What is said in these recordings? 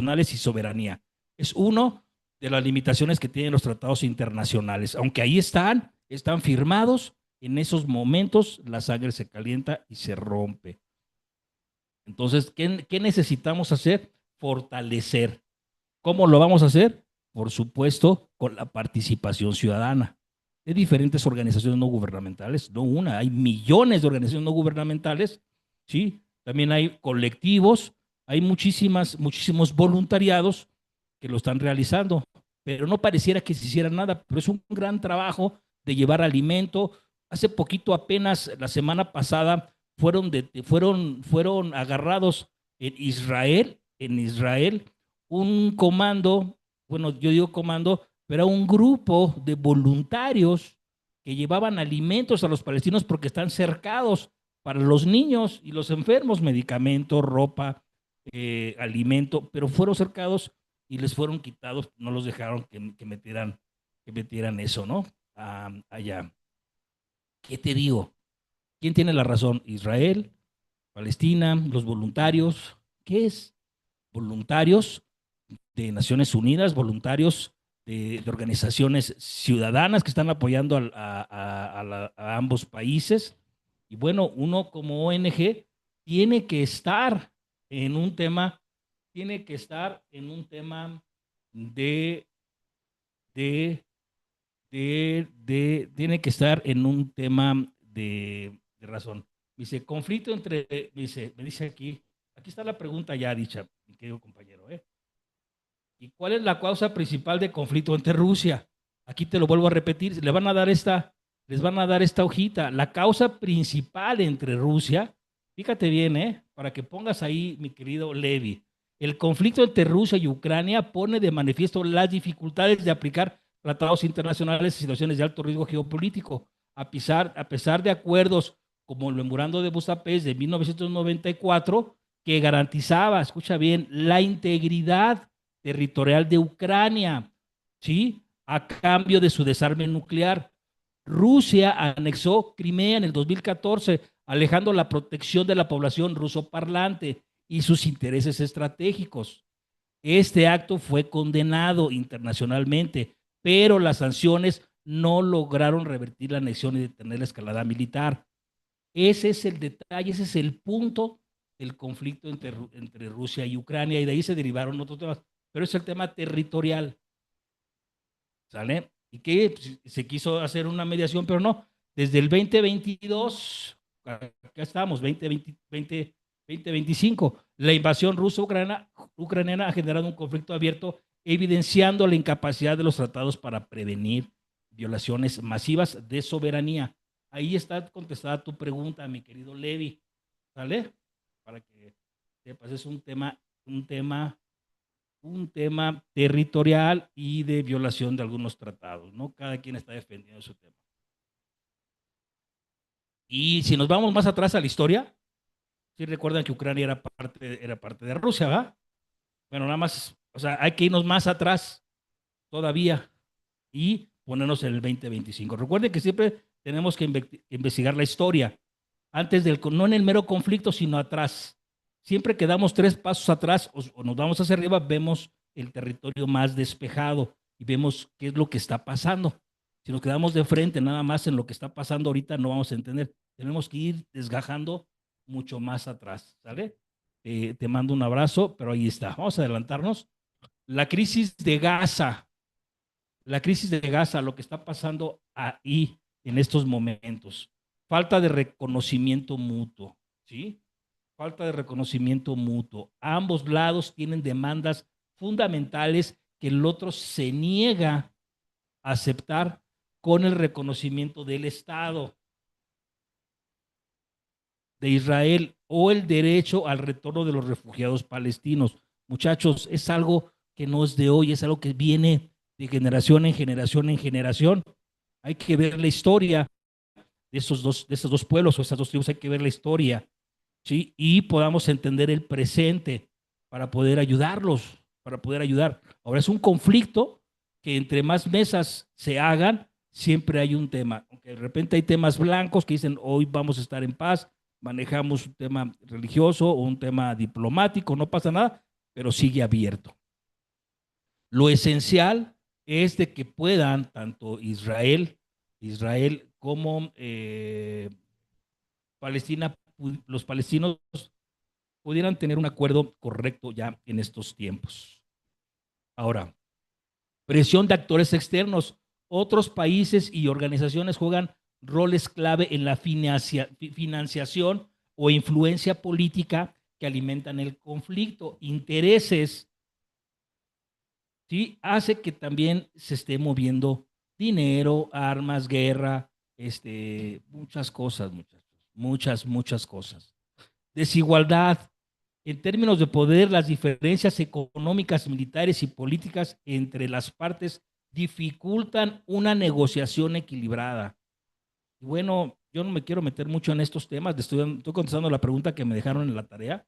y soberanía. Es uno de las limitaciones que tienen los tratados internacionales. Aunque ahí están firmados, en esos momentos la sangre se calienta y se rompe. Entonces, ¿qué necesitamos hacer? Fortalecer. ¿Cómo lo vamos a hacer? Por supuesto, con la participación ciudadana de diferentes organizaciones no gubernamentales, no una, hay millones de organizaciones no gubernamentales, ¿sí? También hay colectivos, hay muchísimos voluntariados que lo están realizando, pero no pareciera que se hiciera nada, pero es un gran trabajo de llevar alimento. Hace poquito, apenas la semana pasada, fueron agarrados en Israel, un comando, bueno, yo digo comando, pero un grupo de voluntarios que llevaban alimentos a los palestinos porque están cercados para los niños y los enfermos, medicamentos, ropa, alimento, pero fueron cercados y les fueron quitados, no los dejaron que metieran eso, ¿no? Allá. ¿Qué te digo? ¿Quién tiene la razón? Israel, Palestina, los voluntarios. ¿Qué es? Voluntarios de Naciones Unidas, voluntarios de organizaciones ciudadanas que están apoyando a ambos países. Y bueno, uno como ONG tiene que estar en un tema, tiene que estar en un tema de, tiene que estar en un tema de razón. Dice, conflicto entre, me dice aquí está la pregunta ya dicha, mi querido compañero, ¿eh? ¿Y cuál es la causa principal de conflicto entre Rusia? Aquí te lo vuelvo a repetir, les van a dar esta hojita. La causa principal entre Rusia, fíjate bien, para que pongas ahí, mi querido Levi, el conflicto entre Rusia y Ucrania pone de manifiesto las dificultades de aplicar tratados internacionales en situaciones de alto riesgo geopolítico, a pesar de acuerdos como el Memorando de Budapest de 1994, que garantizaba, escucha bien, la integridad territorial de Ucrania, ¿sí? A cambio de su desarme nuclear. Rusia anexó Crimea en el 2014, alejando la protección de la población rusoparlante y sus intereses estratégicos. Este acto fue condenado internacionalmente, pero las sanciones no lograron revertir la anexión y detener la escalada militar. Ese es el detalle, ese es el punto del conflicto entre Rusia y Ucrania, y de ahí se derivaron otros temas, pero es el tema territorial, ¿sale? Y que se quiso hacer una mediación, pero no. Desde el 2022, acá estamos, 2025, la invasión ruso-ucraniana ha generado un conflicto abierto, evidenciando la incapacidad de los tratados para prevenir violaciones masivas de soberanía. Ahí está contestada tu pregunta, mi querido Levi, ¿sale? Para que sepas, es un tema territorial y de violación de algunos tratados, ¿no? Cada quien está defendiendo su tema. Y si nos vamos más atrás a la historia, sí recuerdan que Ucrania era parte de Rusia, ¿verdad? Bueno, nada más, o sea, hay que irnos más atrás todavía y ponernos en el 2025. Recuerden que siempre tenemos que investigar la historia, antes no en el mero conflicto, sino atrás. Siempre que damos 3 pasos atrás o nos vamos hacia arriba, vemos el territorio más despejado y vemos qué es lo que está pasando. Si nos quedamos de frente nada más en lo que está pasando ahorita, no vamos a entender. Tenemos que ir desgajando mucho más atrás, ¿sale? Te mando un abrazo, pero ahí está. Vamos a adelantarnos. La crisis de Gaza, lo que está pasando ahí en estos momentos. Falta de reconocimiento mutuo, ¿sí? Falta de reconocimiento mutuo. Ambos lados tienen demandas fundamentales que el otro se niega a aceptar con el reconocimiento del Estado de Israel o el derecho al retorno de los refugiados palestinos. Muchachos, es algo que no es de hoy, es algo que viene de generación en generación en generación. Hay que ver la historia de estos dos pueblos o estas dos tribus, hay que ver la historia, ¿sí? Y podamos entender el presente para poder ayudarlos, para poder ayudar. Ahora es un conflicto que entre más mesas se hagan, siempre hay un tema. Aunque de repente hay temas blancos que dicen hoy vamos a estar en paz, manejamos un tema religioso o un tema diplomático, no pasa nada, pero sigue abierto. Lo esencial es de que puedan tanto Israel como Palestina, los palestinos pudieran tener un acuerdo correcto ya en estos tiempos. Ahora, presión de actores externos. Otros países y organizaciones juegan roles clave en la financiación o influencia política que alimentan el conflicto. Intereses, ¿sí? Hace que también se esté moviendo dinero, armas, guerra, muchas cosas, muchachos, muchas cosas. Desigualdad. En términos de poder, las diferencias económicas, militares y políticas entre las partes dificultan una negociación equilibrada. Y bueno, yo no me quiero meter mucho en estos temas, estoy contestando la pregunta que me dejaron en la tarea,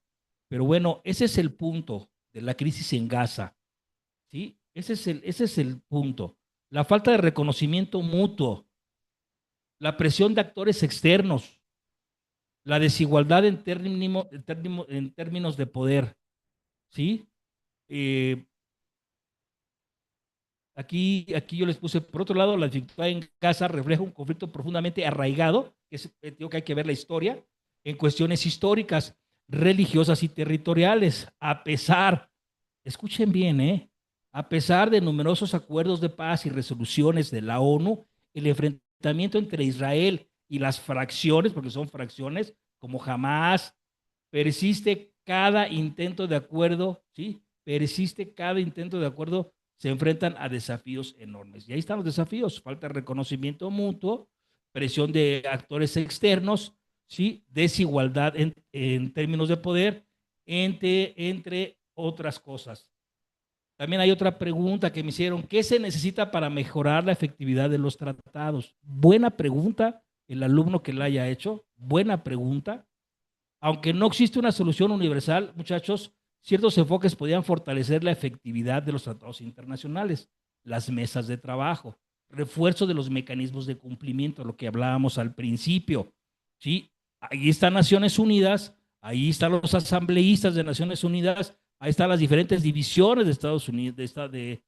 pero bueno, ese es el punto de la crisis en Gaza, ¿sí? Ese es el punto. La falta de reconocimiento mutuo, la presión de actores externos, la desigualdad en términos de poder, ¿sí? Eh, aquí yo les puse, por otro lado, la dificultad en Gaza refleja un conflicto profundamente arraigado, que digo que hay que ver la historia, en cuestiones históricas, religiosas y territoriales, a pesar, escuchen bien, a pesar de numerosos acuerdos de paz y resoluciones de la ONU, el enfrentamiento entre Israel y las fracciones, porque son fracciones, como Hamas, persiste cada intento de acuerdo, ¿sí? Persiste cada intento de acuerdo, se enfrentan a desafíos enormes. Y ahí están los desafíos, falta de reconocimiento mutuo, presión de actores externos, ¿sí? Desigualdad en términos de poder, entre otras cosas. También hay otra pregunta que me hicieron, ¿qué se necesita para mejorar la efectividad de los tratados? Buena pregunta, el alumno que la haya hecho, buena pregunta. Aunque no existe una solución universal, muchachos, ciertos enfoques podrían fortalecer la efectividad de los tratados internacionales, las mesas de trabajo, refuerzo de los mecanismos de cumplimiento, lo que hablábamos al principio. ¿Sí? Ahí están Naciones Unidas, ahí están los asambleístas de Naciones Unidas, ahí están las diferentes divisiones de Estados Unidos, de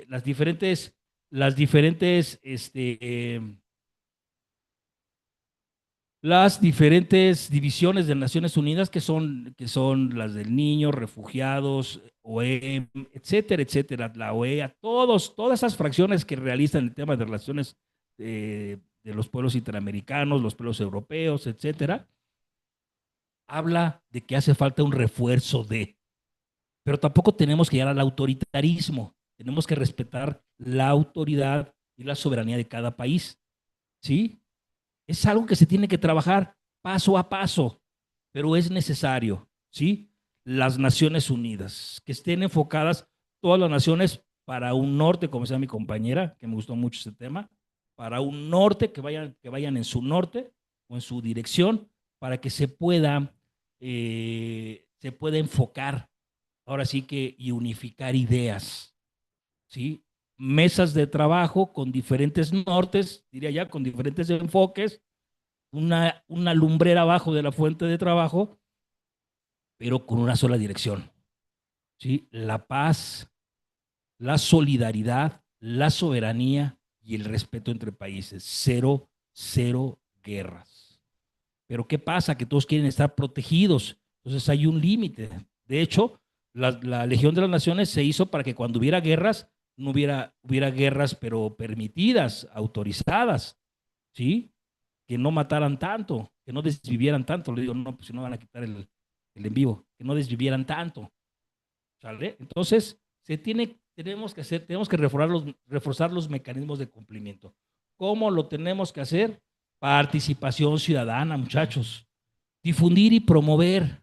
las diferentes las diferentes divisiones de Naciones Unidas que son las del niño, refugiados, OEM, etcétera, etcétera, la OEA, todas esas fracciones que realizan el tema de relaciones de los pueblos interamericanos, los pueblos europeos, etcétera, habla de que hace falta un refuerzo pero tampoco tenemos que llegar al autoritarismo, tenemos que respetar la autoridad y la soberanía de cada país, ¿sí? Es algo que se tiene que trabajar paso a paso, pero es necesario, ¿sí? Las Naciones Unidas, que estén enfocadas todas las naciones para un norte, como decía mi compañera, que me gustó mucho ese tema, para un norte, que vayan en su norte o en su dirección, para que se pueda enfocar, ahora sí que, y unificar ideas, ¿sí? Mesas de trabajo con diferentes nortes, diría ya, con diferentes enfoques, una lumbrera abajo de la fuente de trabajo, pero con una sola dirección, ¿sí? La paz, la solidaridad, la soberanía y el respeto entre países. Cero, cero guerras. Pero ¿qué pasa? Que todos quieren estar protegidos. Entonces hay un límite. De hecho, la Legión de las Naciones se hizo para que cuando hubiera guerras, no hubiera guerras, pero permitidas, autorizadas, ¿sí? Que no mataran tanto, que no desvivieran tanto. Le digo, no, pues si no van a quitar el en vivo, que no desvivieran tanto. ¿Sale? Entonces, tenemos que reforzar los mecanismos de cumplimiento. ¿Cómo lo tenemos que hacer? Participación ciudadana, muchachos. Difundir y promover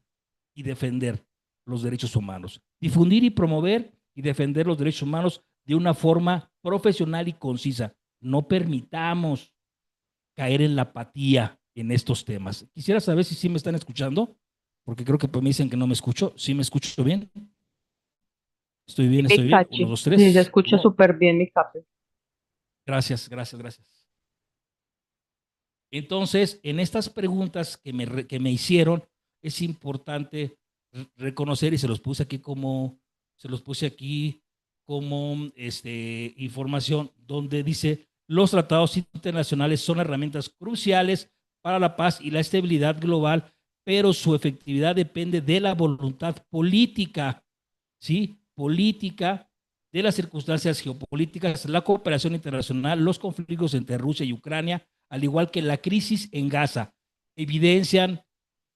y defender los derechos humanos. Difundir y promover y defender los derechos humanos de una forma profesional y concisa. No permitamos caer en la apatía en estos temas. Quisiera saber si sí me están escuchando, porque creo que pues me dicen que no me escucho. ¿Sí me escucho bien? ¿Estoy bien? Mi ¿Estoy bien? Uno, Cachi, dos, sí, se tres. escucha Uno. súper bien, mi Capi. Gracias, gracias, gracias. Entonces, en estas preguntas que me hicieron, es importante reconocer, y se los puse aquí como información, donde dice, los tratados internacionales son herramientas cruciales para la paz y la estabilidad global, pero su efectividad depende de la voluntad política, ¿sí? Política, de las circunstancias geopolíticas, la cooperación internacional, los conflictos entre Rusia y Ucrania, al igual que la crisis en Gaza, evidencian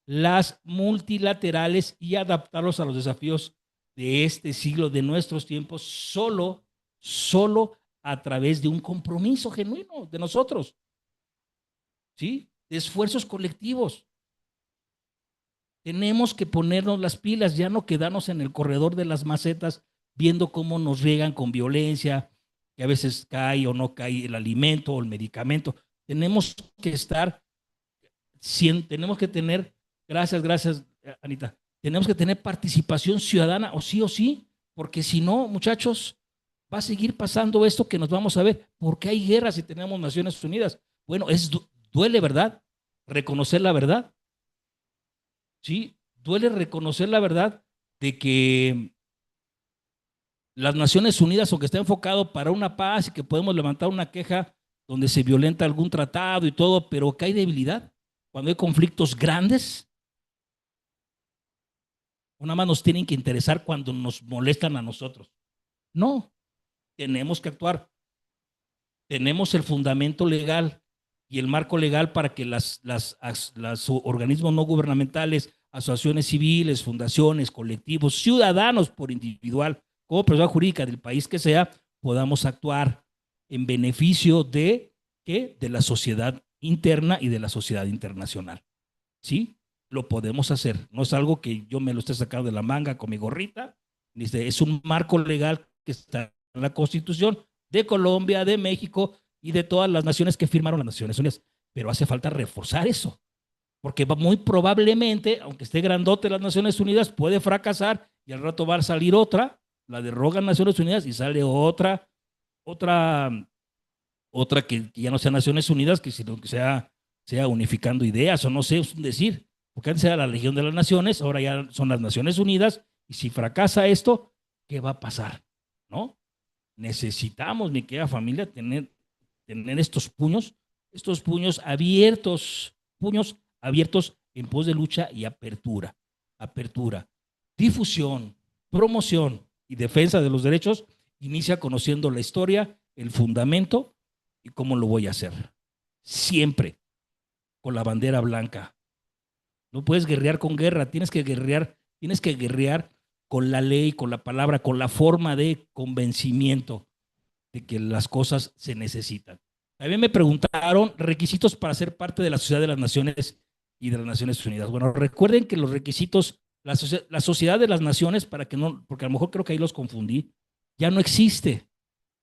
las multilaterales y adaptarlos a los desafíos de este siglo, de nuestros tiempos, solo a través de un compromiso genuino de nosotros, ¿sí? De esfuerzos colectivos. Tenemos que ponernos las pilas, ya no quedarnos en el corredor de las macetas viendo cómo nos riegan con violencia, que a veces cae o no cae el alimento o el medicamento. Tenemos que estar, tenemos que tener, gracias, Anita, tenemos que tener participación ciudadana o sí, porque si no, muchachos, va a seguir pasando esto que nos vamos a ver. ¿Por qué hay guerras si tenemos Naciones Unidas? Bueno, duele, ¿verdad? Reconocer la verdad. Sí, duele reconocer la verdad de que las Naciones Unidas, aunque está enfocado para una paz y que podemos levantar una queja donde se violenta algún tratado y todo, pero que hay debilidad, cuando hay conflictos grandes, o nada más nos tienen que interesar cuando nos molestan a nosotros. No, tenemos que actuar. Tenemos el fundamento legal y el marco legal para que los organismos no gubernamentales, asociaciones civiles, fundaciones, colectivos, ciudadanos por individual, como persona jurídica del país que sea, podamos actuar en beneficio de, ¿qué? De la sociedad interna y de la sociedad internacional. ¿Sí? Lo podemos hacer. No es algo que yo me lo esté sacando de la manga con mi gorrita. Es un marco legal que está en la Constitución de Colombia, de México y de todas las naciones que firmaron las Naciones Unidas. Pero hace falta reforzar eso, porque muy probablemente, aunque esté grandote las Naciones Unidas, puede fracasar y al rato va a salir otra, la derrogan Naciones Unidas y sale otra, otra que ya no sea Naciones Unidas, que sino que sea unificando ideas o no sé, es un decir, porque antes era la Legión de las Naciones, ahora ya son las Naciones Unidas, y si fracasa esto, ¿qué va a pasar? ¿No? Necesitamos, mi querida familia, tener estos puños abiertos en pos de lucha y apertura, difusión, promoción y defensa de los derechos. Inicia conociendo la historia, el fundamento y cómo lo voy a hacer. Siempre con la bandera blanca. No puedes guerrear con guerra, tienes que guerrear con la ley, con la palabra, con la forma de convencimiento de que las cosas se necesitan. También me preguntaron requisitos para ser parte de la Sociedad de las Naciones y de las Naciones Unidas. Bueno, recuerden que los requisitos, la Sociedad de las Naciones, para que no, porque a lo mejor creo que ahí los confundí, ya no existe.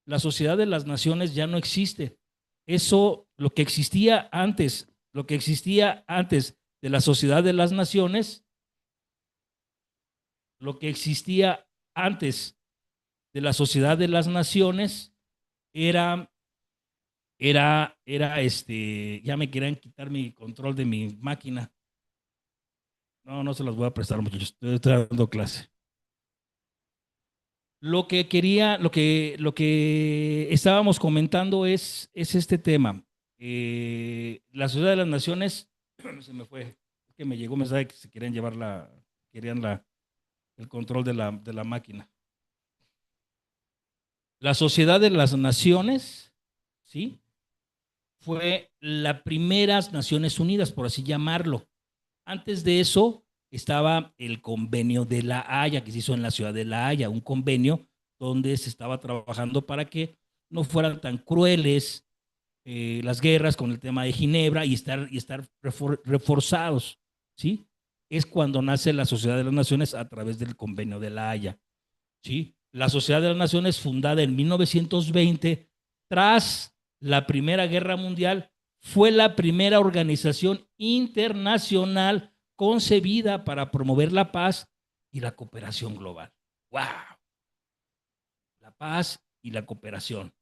La Sociedad de las Naciones ya no existe. Eso, lo que existía antes de la Sociedad de las Naciones, lo que existía antes de la Sociedad de las Naciones era ya me querían quitar mi control de mi máquina. No, no se los voy a prestar, muchachos. Estoy dando clase. Lo que estábamos comentando es este tema. La Sociedad de las Naciones, se me fue, es que me llegó un mensaje que se querían llevar el control de la máquina. La Sociedad de las Naciones, ¿sí? Fue la primera Naciones Unidas, por así llamarlo. Antes de eso estaba el convenio de La Haya, que se hizo en la ciudad de La Haya, un convenio donde se estaba trabajando para que no fueran tan crueles las guerras con el tema de Ginebra y estar reforzados, ¿sí? Es cuando nace la Sociedad de las Naciones a través del convenio de La Haya, ¿sí? La Sociedad de las Naciones, fundada en 1920, tras la Primera Guerra Mundial, fue la primera organización internacional concebida para promover la paz y la cooperación global. ¡Wow! La paz y la cooperación.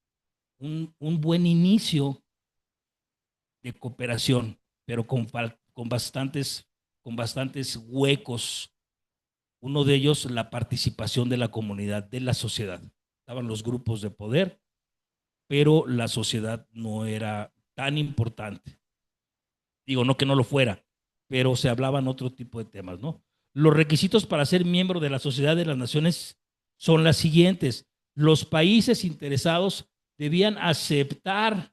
Un buen inicio de cooperación, pero con bastantes huecos Uno de ellos, la participación de la comunidad, de la sociedad. Estaban los grupos de poder, pero la sociedad no era tan importante. Digo, no que no lo fuera, pero se hablaban otro tipo de temas, ¿no? Los requisitos para ser miembro de la Sociedad de las Naciones son las siguientes. Los países interesados debían aceptar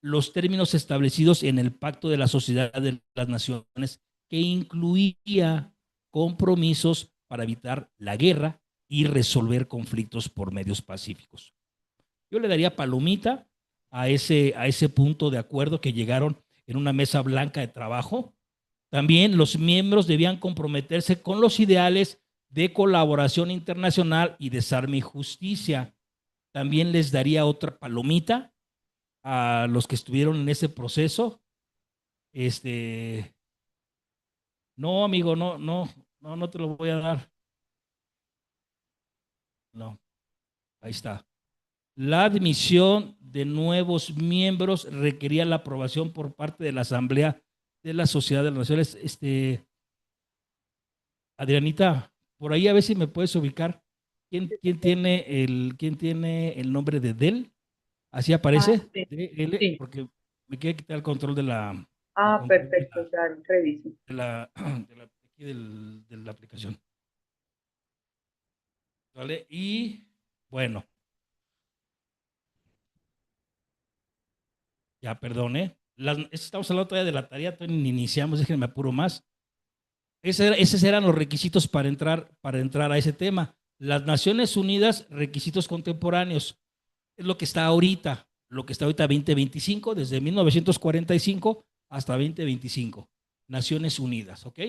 los términos establecidos en el Pacto de la Sociedad de las Naciones, que incluía compromisos para evitar la guerra y resolver conflictos por medios pacíficos. Yo le daría palomita a ese punto de acuerdo que llegaron en una mesa blanca de trabajo. También los miembros debían comprometerse con los ideales de colaboración internacional y desarme y justicia. También les daría otra palomita a los que estuvieron en ese proceso. No, amigo, no te lo voy a dar. No, ahí está. La admisión de nuevos miembros requería la aprobación por parte de la Asamblea de la Sociedad de las Naciones. Adrianita, por ahí a ver si me puedes ubicar. ¿Quién tiene el nombre de Del? ¿Así aparece? Sí, DL, sí. porque me quiere quitar el control el control Perfecto, ya reviso. de la aplicación. ¿Vale? Y bueno, ya perdone. Estamos hablando todavía de la tarea, todavía ni iniciamos, déjenme apuro más. Esos eran los requisitos para entrar a ese tema. Las Naciones Unidas, requisitos contemporáneos, es lo que está ahorita, 2025, desde 1945 hasta 2025. Naciones Unidas, ¿ok?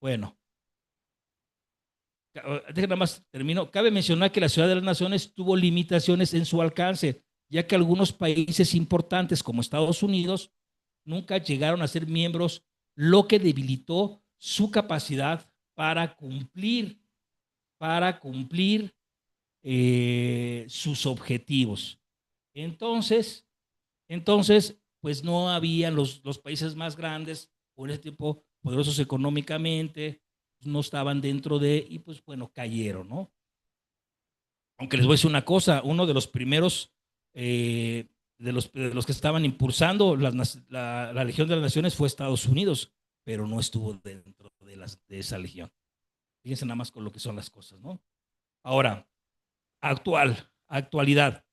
Bueno, déjenme nada más termino. Cabe mencionar que la Ciudad de las Naciones tuvo limitaciones en su alcance, ya que algunos países importantes como Estados Unidos nunca llegaron a ser miembros, lo que debilitó su capacidad para cumplir sus objetivos. Entonces, pues no habían los países más grandes, por ese tipo, poderosos económicamente, no estaban dentro y pues bueno, cayeron, ¿no? Aunque les voy a decir una cosa, uno de los primeros de los que estaban impulsando la Legión de las Naciones fue Estados Unidos, pero no estuvo dentro de esa legión. Fíjense nada más con lo que son las cosas, ¿no? Ahora, actualidad,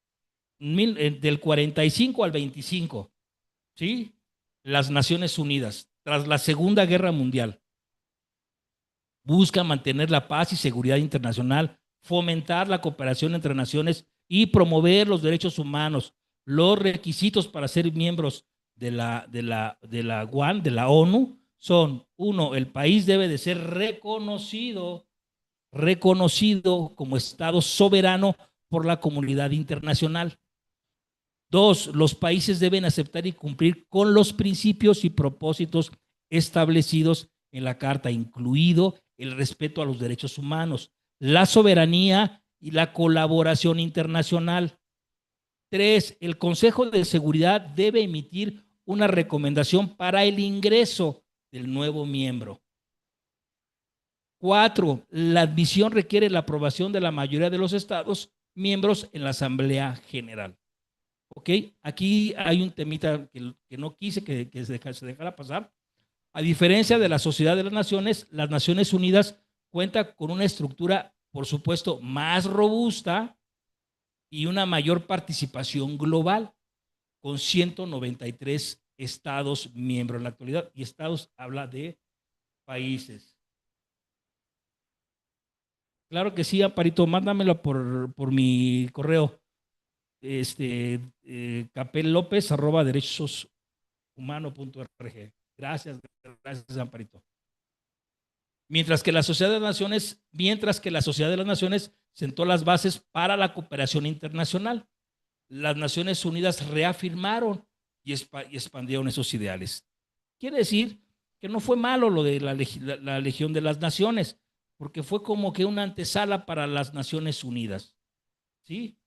del 45 al 25, ¿sí? Las Naciones Unidas, tras la Segunda Guerra Mundial, buscan mantener la paz y seguridad internacional, fomentar la cooperación entre naciones y promover los derechos humanos. Los requisitos para ser miembros de la UAN, de la ONU, son: uno, el país debe de ser reconocido como Estado soberano por la comunidad internacional. Dos, los países deben aceptar y cumplir con los principios y propósitos establecidos en la Carta, incluido el respeto a los derechos humanos, la soberanía y la colaboración internacional. Tres, el Consejo de Seguridad debe emitir una recomendación para el ingreso del nuevo miembro. Cuatro, la admisión requiere la aprobación de la mayoría de los Estados miembros en la Asamblea General. ¿Ok? Aquí hay un temita que no quise que se dejara pasar. A diferencia de la Sociedad de las Naciones Unidas cuenta con una estructura, por supuesto, más robusta y una mayor participación global, con 193 estados miembros en la actualidad. Y estados habla de países. Claro que sí, Amparito, mándamelo por mi correo. capellopez@derechoshumanos.org. Gracias, gracias, Amparito. Mientras que la Sociedad de las Naciones sentó las bases para la cooperación internacional, las Naciones Unidas reafirmaron y expandieron esos ideales. Quiere decir que no fue malo lo de la Legión de las Naciones, porque fue como que una antesala para las Naciones Unidas, ¿sí?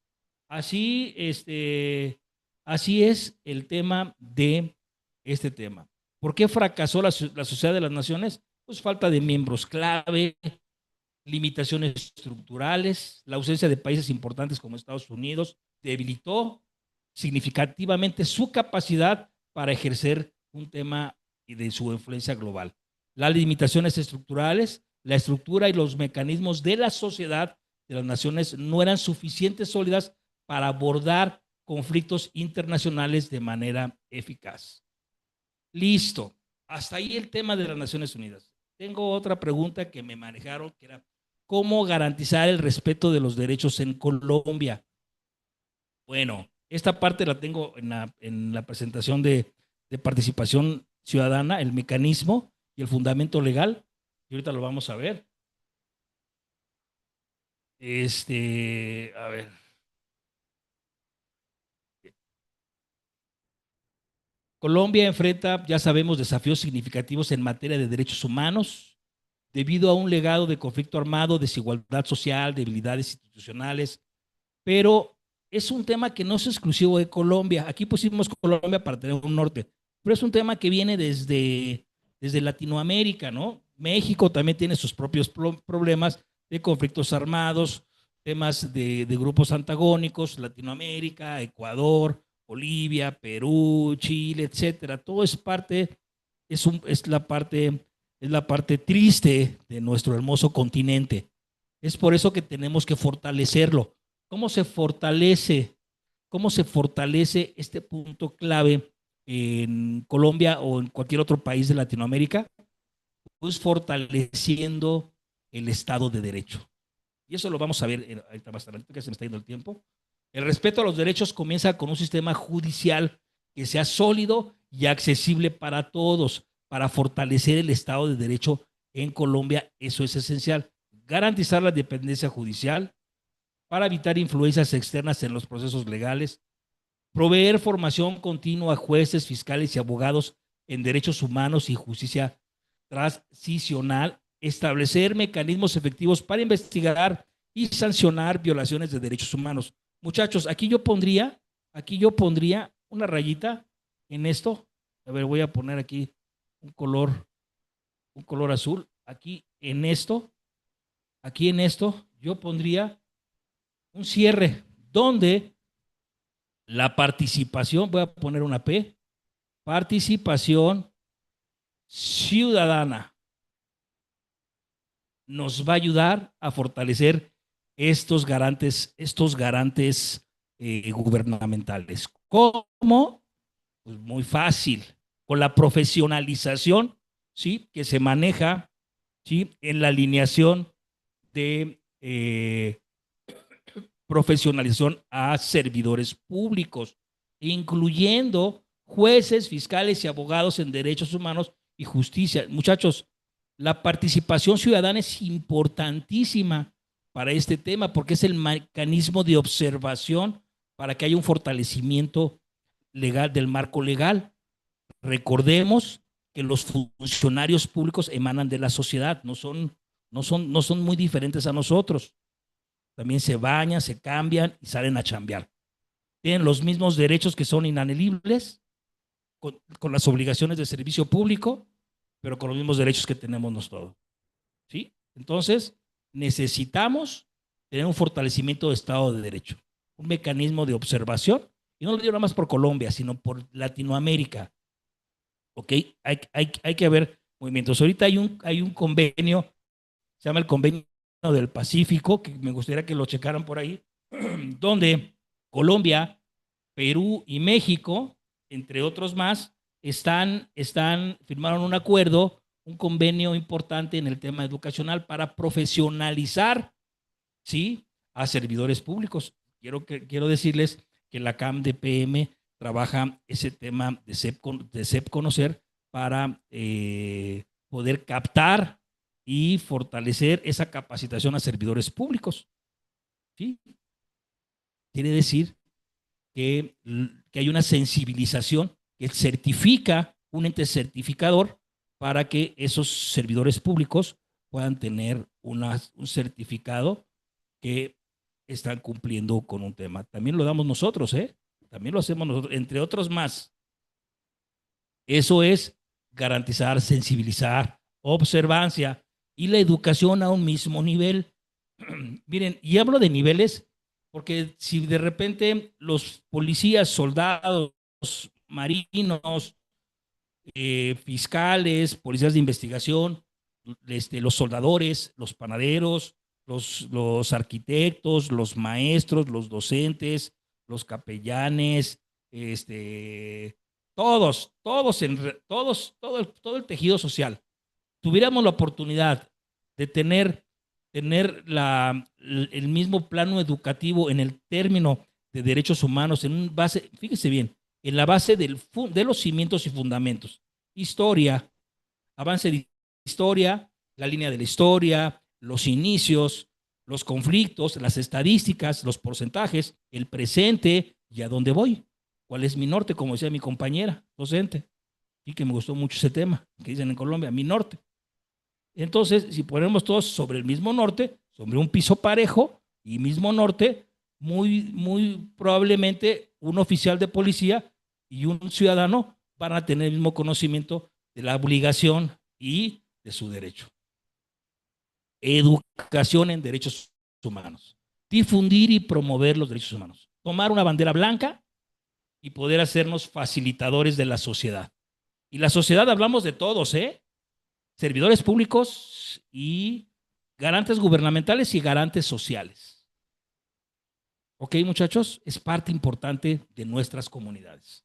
Así, así es el tema de este tema. ¿Por qué fracasó la Sociedad de las Naciones? Pues falta de miembros clave, limitaciones estructurales, la ausencia de países importantes como Estados Unidos debilitó significativamente su capacidad para ejercer un tema de su influencia global. Las limitaciones estructurales, la estructura y los mecanismos de la sociedad de las naciones no eran suficientes sólidas para abordar conflictos internacionales de manera eficaz. Listo. Hasta ahí el tema de las Naciones Unidas. Tengo otra pregunta que me manejaron, que era, ¿cómo garantizar el respeto de los derechos en Colombia? Bueno, esta parte la tengo en la presentación de participación ciudadana, el mecanismo y el fundamento legal, y ahorita lo vamos a ver. A ver. Colombia enfrenta, ya sabemos, desafíos significativos en materia de derechos humanos, debido a un legado de conflicto armado, desigualdad social, debilidades institucionales, pero es un tema que no es exclusivo de Colombia. Aquí pusimos Colombia para tener un norte, pero es un tema que viene desde Latinoamérica, ¿no? México también tiene sus propios problemas de conflictos armados, temas de grupos antagónicos, Latinoamérica, Ecuador, Bolivia, Perú, Chile, etcétera. Todo es parte, es la parte triste de nuestro hermoso continente. Es por eso que tenemos que fortalecerlo. ¿Cómo se fortalece? ¿Cómo se fortalece este punto clave en Colombia o en cualquier otro país de Latinoamérica? Pues fortaleciendo el Estado de Derecho. Y eso lo vamos a ver ahorita más tarde, que se me está yendo el tiempo. El respeto a los derechos comienza con un sistema judicial que sea sólido y accesible para todos. Para fortalecer el Estado de Derecho en Colombia, eso es esencial. Garantizar la independencia judicial para evitar influencias externas en los procesos legales, proveer formación continua a jueces, fiscales y abogados en derechos humanos y justicia transicional, establecer mecanismos efectivos para investigar y sancionar violaciones de derechos humanos. Muchachos, aquí yo pondría una rayita en esto. A ver, voy a poner aquí un color azul. Aquí en esto, yo pondría un cierre donde la participación, voy a poner una P, participación ciudadana nos va a ayudar a fortalecer estos garantes gubernamentales. ¿Cómo? Pues muy fácil, con la profesionalización, ¿sí? Que se maneja, ¿sí? En la alineación de profesionalización a servidores públicos, incluyendo jueces, fiscales y abogados en derechos humanos y justicia. Muchachos, la participación ciudadana es importantísima para este tema porque es el mecanismo de observación para que haya un fortalecimiento legal del marco legal. Recordemos que los funcionarios públicos emanan de la sociedad, no son muy diferentes a nosotros. También se bañan, se cambian y salen a chambear. Tienen los mismos derechos que son inalienibles, con las obligaciones de servicio público, pero con los mismos derechos que tenemos nosotros. ¿Sí? Entonces, necesitamos tener un fortalecimiento de Estado de Derecho, un mecanismo de observación, y no lo digo nada más por Colombia, sino por Latinoamérica. ¿Ok? Hay que haber movimientos. Ahorita hay un convenio, se llama el Convenio del Pacífico, que me gustaría que lo checaran por ahí, donde Colombia, Perú y México, entre otros más, firmaron un acuerdo, un convenio importante en el tema educacional para profesionalizar, ¿sí? A servidores públicos. Quiero decirles que la CAM de PM trabaja ese tema de CEP Conocer para poder captar y fortalecer esa capacitación a servidores públicos. ¿Sí? Quiere decir que hay una sensibilización que certifica un ente certificador para que esos servidores públicos puedan tener un certificado que están cumpliendo con un tema. También lo damos nosotros, ¿eh? También lo hacemos nosotros, entre otros más. Eso es garantizar, sensibilizar, observancia y la educación a un mismo nivel. Miren, y hablo de niveles porque si de repente los policías, soldados, marinos, fiscales, policías de investigación, los soldadores, los panaderos, los arquitectos, los maestros, los docentes, los capellanes, todo el tejido social, tuviéramos la oportunidad de tener el mismo plano educativo en el término de derechos humanos, en un base, fíjese bien, en la base de los cimientos y fundamentos. Historia, avance de historia, la línea de la historia, los inicios, los conflictos, las estadísticas, los porcentajes, el presente y a dónde voy. ¿Cuál es mi norte? Como decía mi compañera docente, y que me gustó mucho ese tema, que dicen en Colombia, mi norte. Entonces, si ponemos todos sobre el mismo norte, sobre un piso parejo y mismo norte, muy probablemente un oficial de policía y un ciudadano van a tener el mismo conocimiento de la obligación y de su derecho. Educación en derechos humanos. Difundir y promover los derechos humanos. Tomar una bandera blanca y poder hacernos facilitadores de la sociedad. Y la sociedad hablamos de todos, servidores públicos y garantes gubernamentales y garantes sociales. Ok, muchachos, es parte importante de nuestras comunidades.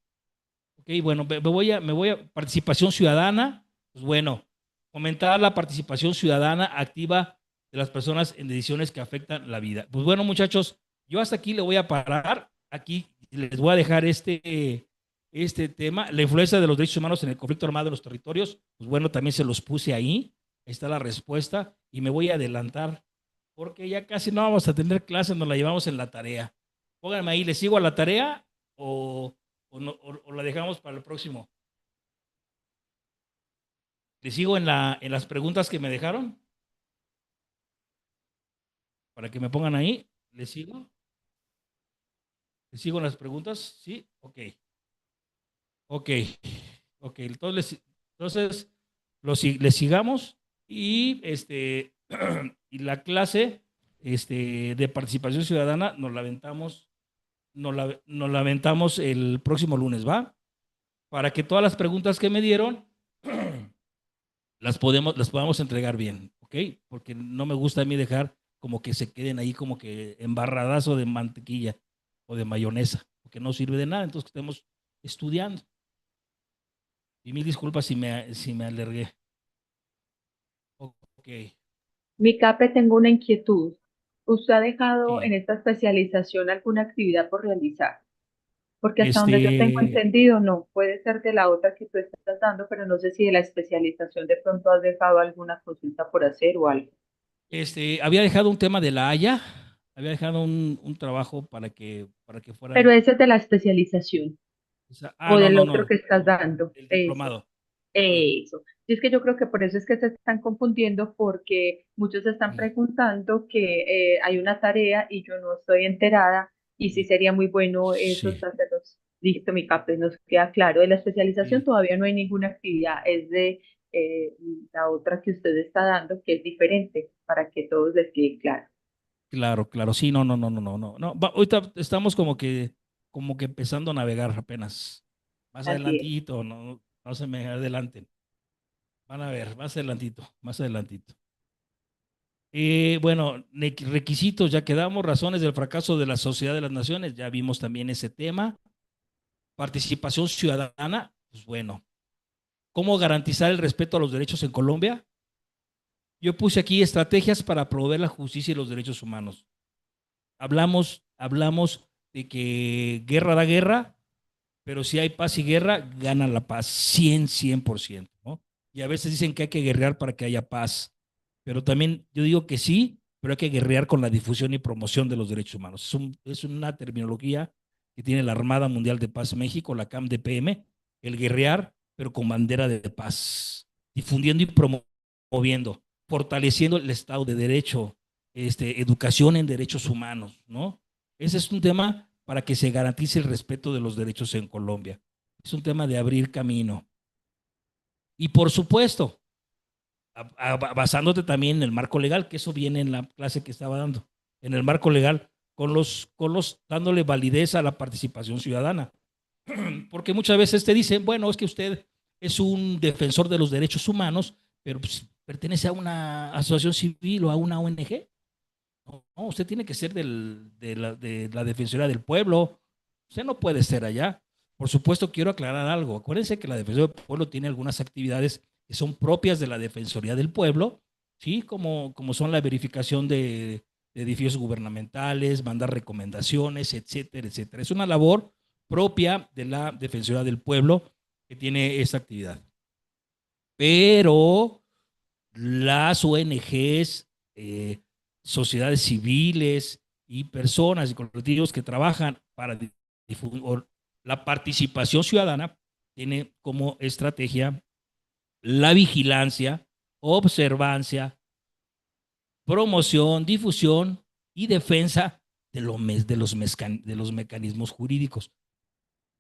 Ok, bueno, me voy a participación ciudadana. Pues bueno, fomentar la participación ciudadana activa de las personas en decisiones que afectan la vida. Pues bueno, muchachos, yo hasta aquí le voy a parar. Aquí les voy a dejar este tema, la influencia de los derechos humanos en el conflicto armado en los territorios. Pues bueno, también se los puse ahí. Ahí está la respuesta y me voy a adelantar porque ya casi no vamos a tener clases, nos la llevamos en la tarea. Pónganme ahí, ¿les sigo a la tarea o la dejamos para el próximo? ¿Les sigo en las preguntas que me dejaron? Para que me pongan ahí, ¿les sigo? ¿Les sigo en las preguntas? Sí, ok. Ok, ok. Entonces les sigamos y y la clase de participación ciudadana nos la aventamos el próximo lunes, ¿va? Para que todas las preguntas que me dieron las podamos entregar bien, ¿ok? Porque no me gusta a mí dejar como que se queden ahí como que embarradazo de mantequilla o de mayonesa, porque no sirve de nada, entonces que estemos estudiando. Y mil disculpas si me alargué. Ok, Mi Cape, tengo una inquietud. ¿Usted ha dejado en sí. esta especialización alguna actividad por realizar? Porque hasta donde yo tengo Este, entendido, no. Puede ser de la otra que tú estás dando, pero no sé si de la especialización de pronto has dejado alguna consulta por hacer o algo. había dejado un tema de la Haya, había dejado un trabajo para que Pero fueran. ese es de la especialización o No, del no, otro no, que estás no, dando. el Eso. diplomado. Sí, Eso. Y es que yo creo que por eso es que se están confundiendo, porque muchos están sí, preguntando que hay una tarea y yo no estoy enterada, y sí sí, sería muy bueno eso, sí, hacerlos. Listo, mi cape, nos queda claro. De la especialización sí. todavía no hay ninguna actividad, es de eh, la otra que usted está dando, que es diferente, para que todos les quede claro. Claro, claro, sí, no, no, no, no, no, no, no. Ahorita estamos como que empezando a navegar apenas. Más Así es. adelantito, no se me adelanten. Van a ver, más adelantito, más adelantito. Bueno, requisitos, ya quedamos, razones del fracaso de la Sociedad de las Naciones, ya vimos también ese tema. Participación ciudadana, pues bueno, ¿cómo garantizar el respeto a los derechos en Colombia? Yo puse aquí estrategias para promover la justicia y los derechos humanos. Hablamos de que guerra da guerra, pero si hay paz y guerra, gana la paz 100%, ¿no? Y a veces dicen que hay que guerrear para que haya paz, pero también yo digo que sí, pero hay que guerrear con la difusión y promoción de los derechos humanos. Es una terminología que tiene la Armada Mundial de Paz México, la CAMDPM, el guerrear, pero con bandera de paz, difundiendo y promoviendo, fortaleciendo el Estado de Derecho, educación en derechos humanos, ¿no? Ese es un tema para que se garantice el respeto de los derechos en Colombia. Es un tema de abrir camino. Y por supuesto, basándote también en el marco legal, que eso viene en la clase que estaba dando, en el marco legal, dándole validez a la participación ciudadana. Porque muchas veces te dicen, bueno, es que usted es un defensor de los derechos humanos, pero pues, pertenece a una asociación civil o a una ONG. No, usted tiene que ser de la Defensoría del Pueblo. Usted no puede ser allá. Por supuesto, quiero aclarar algo. Acuérdense que la Defensoría del Pueblo tiene algunas actividades que son propias de la Defensoría del Pueblo, ¿sí? Como son la verificación de edificios gubernamentales, mandar recomendaciones, etcétera, etcétera. Es una labor propia de la Defensoría del Pueblo que tiene esa actividad. Pero las ONGs, sociedades civiles y personas y colectivos que trabajan para difundir la participación ciudadana tiene como estrategia la vigilancia, observancia, promoción, difusión y defensa de los mecanismos jurídicos.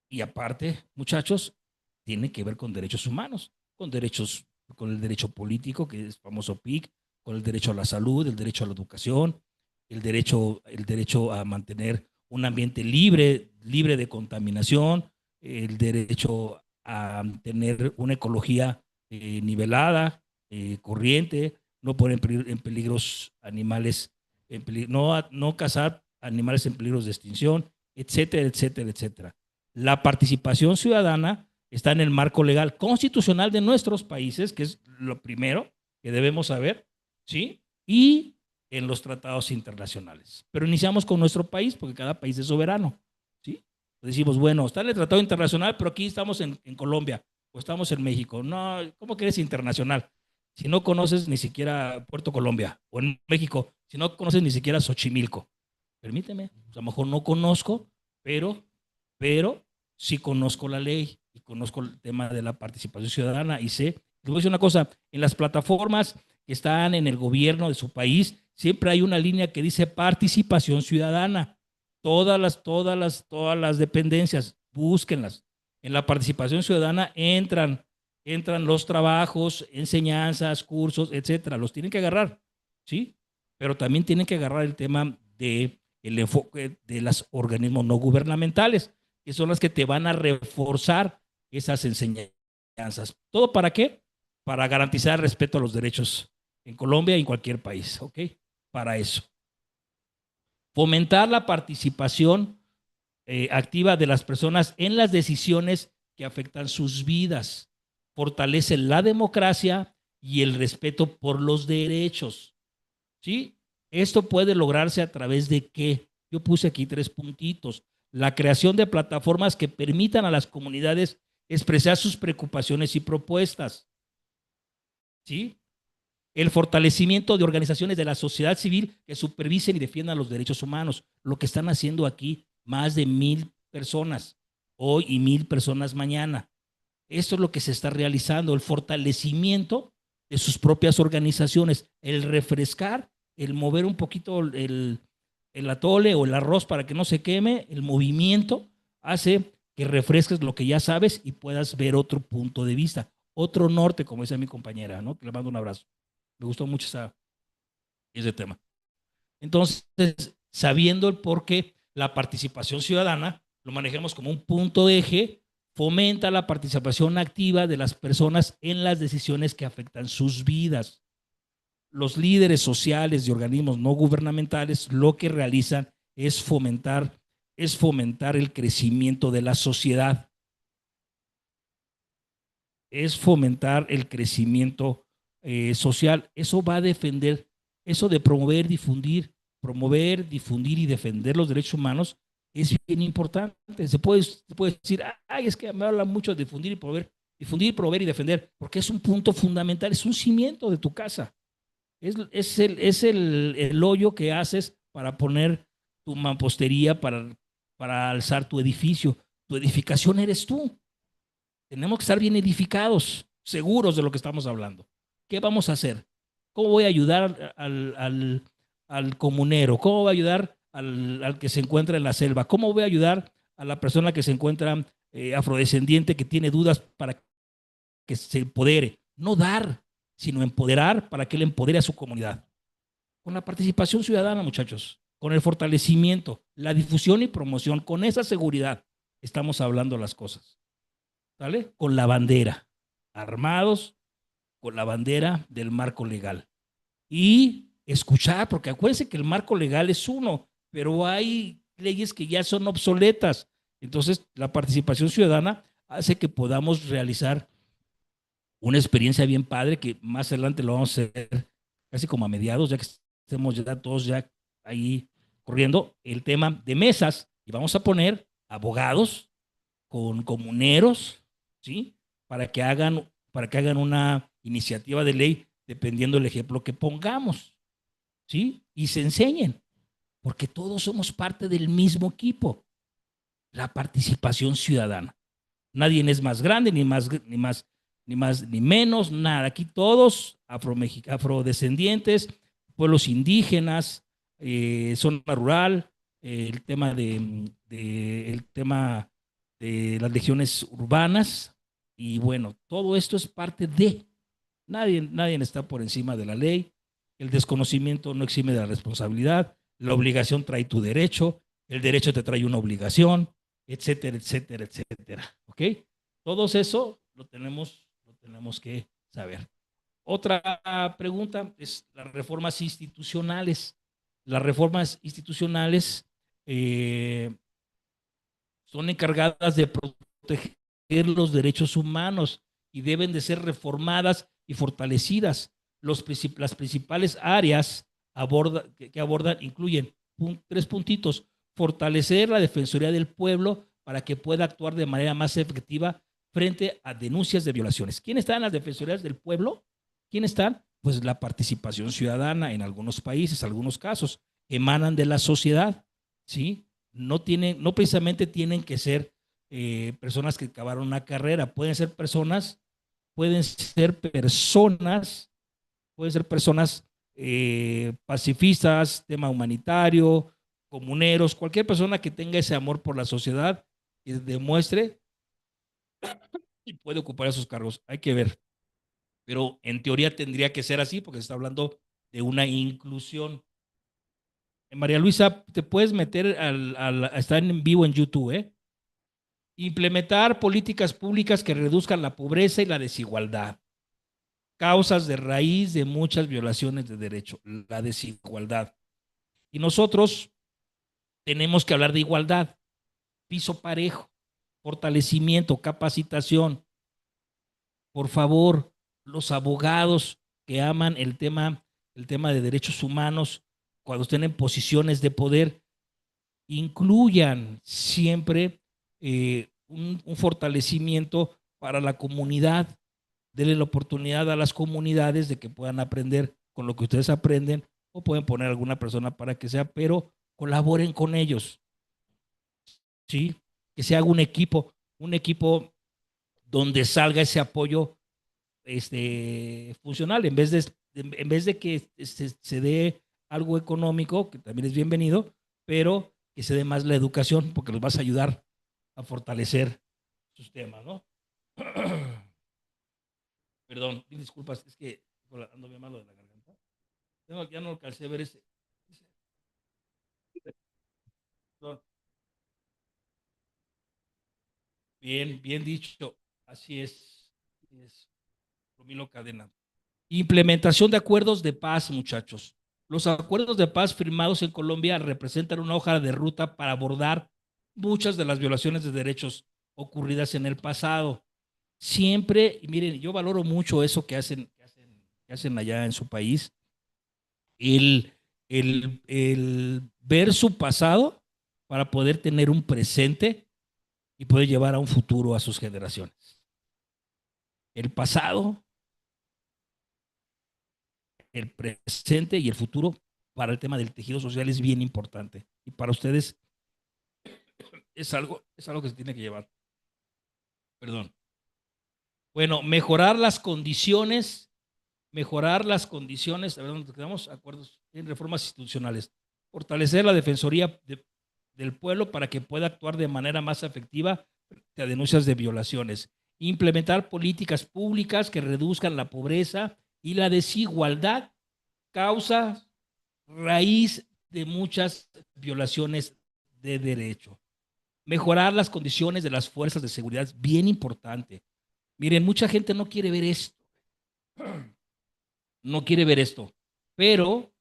Y aparte, muchachos, tiene que ver con derechos humanos, con el derecho político, que es famoso PIC, con el derecho a la salud, el derecho a la educación, el derecho a mantener un ambiente libre de contaminación, el derecho a tener una ecología nivelada, corriente, no poner en peligros animales, no cazar animales en peligros de extinción, etcétera, etcétera, etcétera. La participación ciudadana está en el marco legal constitucional de nuestros países, que es lo primero que debemos saber, ¿sí? Y en los tratados internacionales. Pero iniciamos con nuestro país, porque cada país es soberano, ¿sí? Decimos, bueno, está en el tratado internacional, pero aquí estamos en Colombia, o estamos en México. No, ¿cómo que eres internacional? Si no conoces ni siquiera Puerto Colombia, o en México, si no conoces ni siquiera Xochimilco. Permíteme, a lo mejor no conozco, pero sí conozco la ley y conozco el tema de la participación ciudadana y sé, les voy a decir una cosa, en las plataformas que están en el gobierno de su país, siempre hay una línea que dice participación ciudadana. Todas las dependencias, búsquenlas. En la participación ciudadana entran los trabajos, enseñanzas, cursos, etcétera. Los tienen que agarrar, ¿sí? Pero también tienen que agarrar el tema de el enfoque de los organismos no gubernamentales, que son las que te van a reforzar esas enseñanzas. ¿Todo para qué? Para garantizar el respeto a los derechos en Colombia y en cualquier país, ¿ok? Para eso. Fomentar la participación activa de las personas en las decisiones que afectan sus vidas. Fortalece la democracia y el respeto por los derechos, ¿sí? Esto puede lograrse a través de qué. Yo puse aquí 3 puntitos. La creación de plataformas que permitan a las comunidades expresar sus preocupaciones y propuestas, ¿sí? El fortalecimiento de organizaciones de la sociedad civil que supervisen y defiendan los derechos humanos. Lo que están haciendo aquí más de 1000 personas hoy y 1000 personas mañana. Esto es lo que se está realizando, el fortalecimiento de sus propias organizaciones, el refrescar, el mover un poquito el atole o el arroz para que no se queme, el movimiento hace que refresques lo que ya sabes y puedas ver otro punto de vista, otro norte, como decía mi compañera, ¿no? Que le mando un abrazo. Me gustó mucho ese tema. Entonces, sabiendo el por qué la participación ciudadana, lo manejamos como un punto de eje, fomenta la participación activa de las personas en las decisiones que afectan sus vidas. Los líderes sociales y organismos no gubernamentales lo que realizan es fomentar el crecimiento de la sociedad. Es fomentar el crecimiento social. Eso va a defender, eso de promover, difundir y defender los derechos humanos es bien importante. Se puede decir, ay, es que me habla mucho de difundir, promover y defender, porque es un punto fundamental, es un cimiento de tu casa. Es el hoyo que haces para poner tu mampostería, para alzar tu edificio. Tu edificación eres tú. Tenemos que estar bien edificados, seguros de lo que estamos hablando. ¿Qué vamos a hacer? ¿Cómo voy a ayudar al comunero? ¿Cómo voy a ayudar al que se encuentra en la selva? ¿Cómo voy a ayudar a la persona que se encuentra afrodescendiente, que tiene dudas para que se empodere? No dar, sino empoderar para que él empodere a su comunidad. Con la participación ciudadana, muchachos, con el fortalecimiento, la difusión y promoción, con esa seguridad, estamos hablando las cosas. ¿Sale? Con la bandera, armados con la bandera del marco legal. Y escuchar, porque acuérdense que el marco legal es uno, pero hay leyes que ya son obsoletas. Entonces, la participación ciudadana hace que podamos realizar una experiencia bien padre, que más adelante lo vamos a hacer casi como a mediados, ya que estemos ya todos ya ahí corriendo, el tema de mesas, y vamos a poner abogados con comuneros, ¿sí? Para que hagan una iniciativa de ley dependiendo del ejemplo que pongamos, ¿sí? Y se enseñen, porque todos somos parte del mismo equipo. La participación ciudadana. Nadie es más grande, ni menos, nada. Aquí todos afrodescendientes, pueblos indígenas, zona rural, el tema el tema de las regiones urbanas, y bueno, todo esto es parte de. Nadie está por encima de la ley. El desconocimiento no exime de la responsabilidad. La obligación trae tu derecho. El derecho te trae una obligación, etcétera, etcétera, etcétera. ¿Ok? Todo eso lo tenemos que saber. Otra pregunta es las reformas institucionales. Las reformas institucionales son encargadas de proteger los derechos humanos y deben de ser reformadas y fortalecidas. Las principales áreas que abordan incluyen tres puntitos: fortalecer la Defensoría del Pueblo para que pueda actuar de manera más efectiva frente a denuncias de violaciones. ¿Quién está en las Defensorías del Pueblo? ¿Quién están? Pues la participación ciudadana en algunos países, algunos casos, emanan de la sociedad, ¿sí? No precisamente tienen que ser personas que acabaron una carrera, pueden ser personas pacifistas, tema humanitario, comuneros, cualquier persona que tenga ese amor por la sociedad y demuestre y puede ocupar esos cargos. Hay que ver, pero en teoría tendría que ser así porque se está hablando de una inclusión. María Luisa, te puedes meter está en vivo en YouTube, ¿eh? Implementar políticas públicas que reduzcan la pobreza y la desigualdad. Causas de raíz de muchas violaciones de derecho, la desigualdad. Y nosotros tenemos que hablar de igualdad, piso parejo, fortalecimiento, capacitación. Por favor, los abogados que aman el tema de derechos humanos, cuando estén en posiciones de poder, incluyan siempre un fortalecimiento para la comunidad. Denle la oportunidad a las comunidades de que puedan aprender con lo que ustedes aprenden, o pueden poner a alguna persona para que sea, pero colaboren con ellos, ¿sí? Que se haga un equipo donde salga ese apoyo funcional, en vez de que se dé algo económico, que también es bienvenido, pero que se dé más la educación, porque los vas a ayudar a fortalecer sus temas, ¿no? Perdón, disculpas, es que ando bien malo de la garganta. Ya no alcancé a ver ese. Perdón. Bien dicho. Así es. Romilo Cadena. Implementación de acuerdos de paz, muchachos. Los acuerdos de paz firmados en Colombia representan una hoja de ruta para abordar muchas de las violaciones de derechos ocurridas en el pasado. Siempre, y miren, yo valoro mucho eso que hacen allá en su país, el, el ver su pasado para poder tener un presente y poder llevar a un futuro a sus generaciones. El pasado, el presente y el futuro para el tema del tejido social es bien importante. Y para ustedes es algo que se tiene que llevar. Perdón. Bueno, mejorar las condiciones, a ver dónde quedamos, acuerdos en reformas institucionales. Fortalecer la Defensoría del Pueblo para que pueda actuar de manera más efectiva a denuncias de violaciones. Implementar políticas públicas que reduzcan la pobreza Y la desigualdad causa raíz de muchas violaciones de derecho. Mejorar las condiciones de las fuerzas de seguridad es bien importante. Miren, mucha gente no quiere ver esto, no quiere ver esto, pero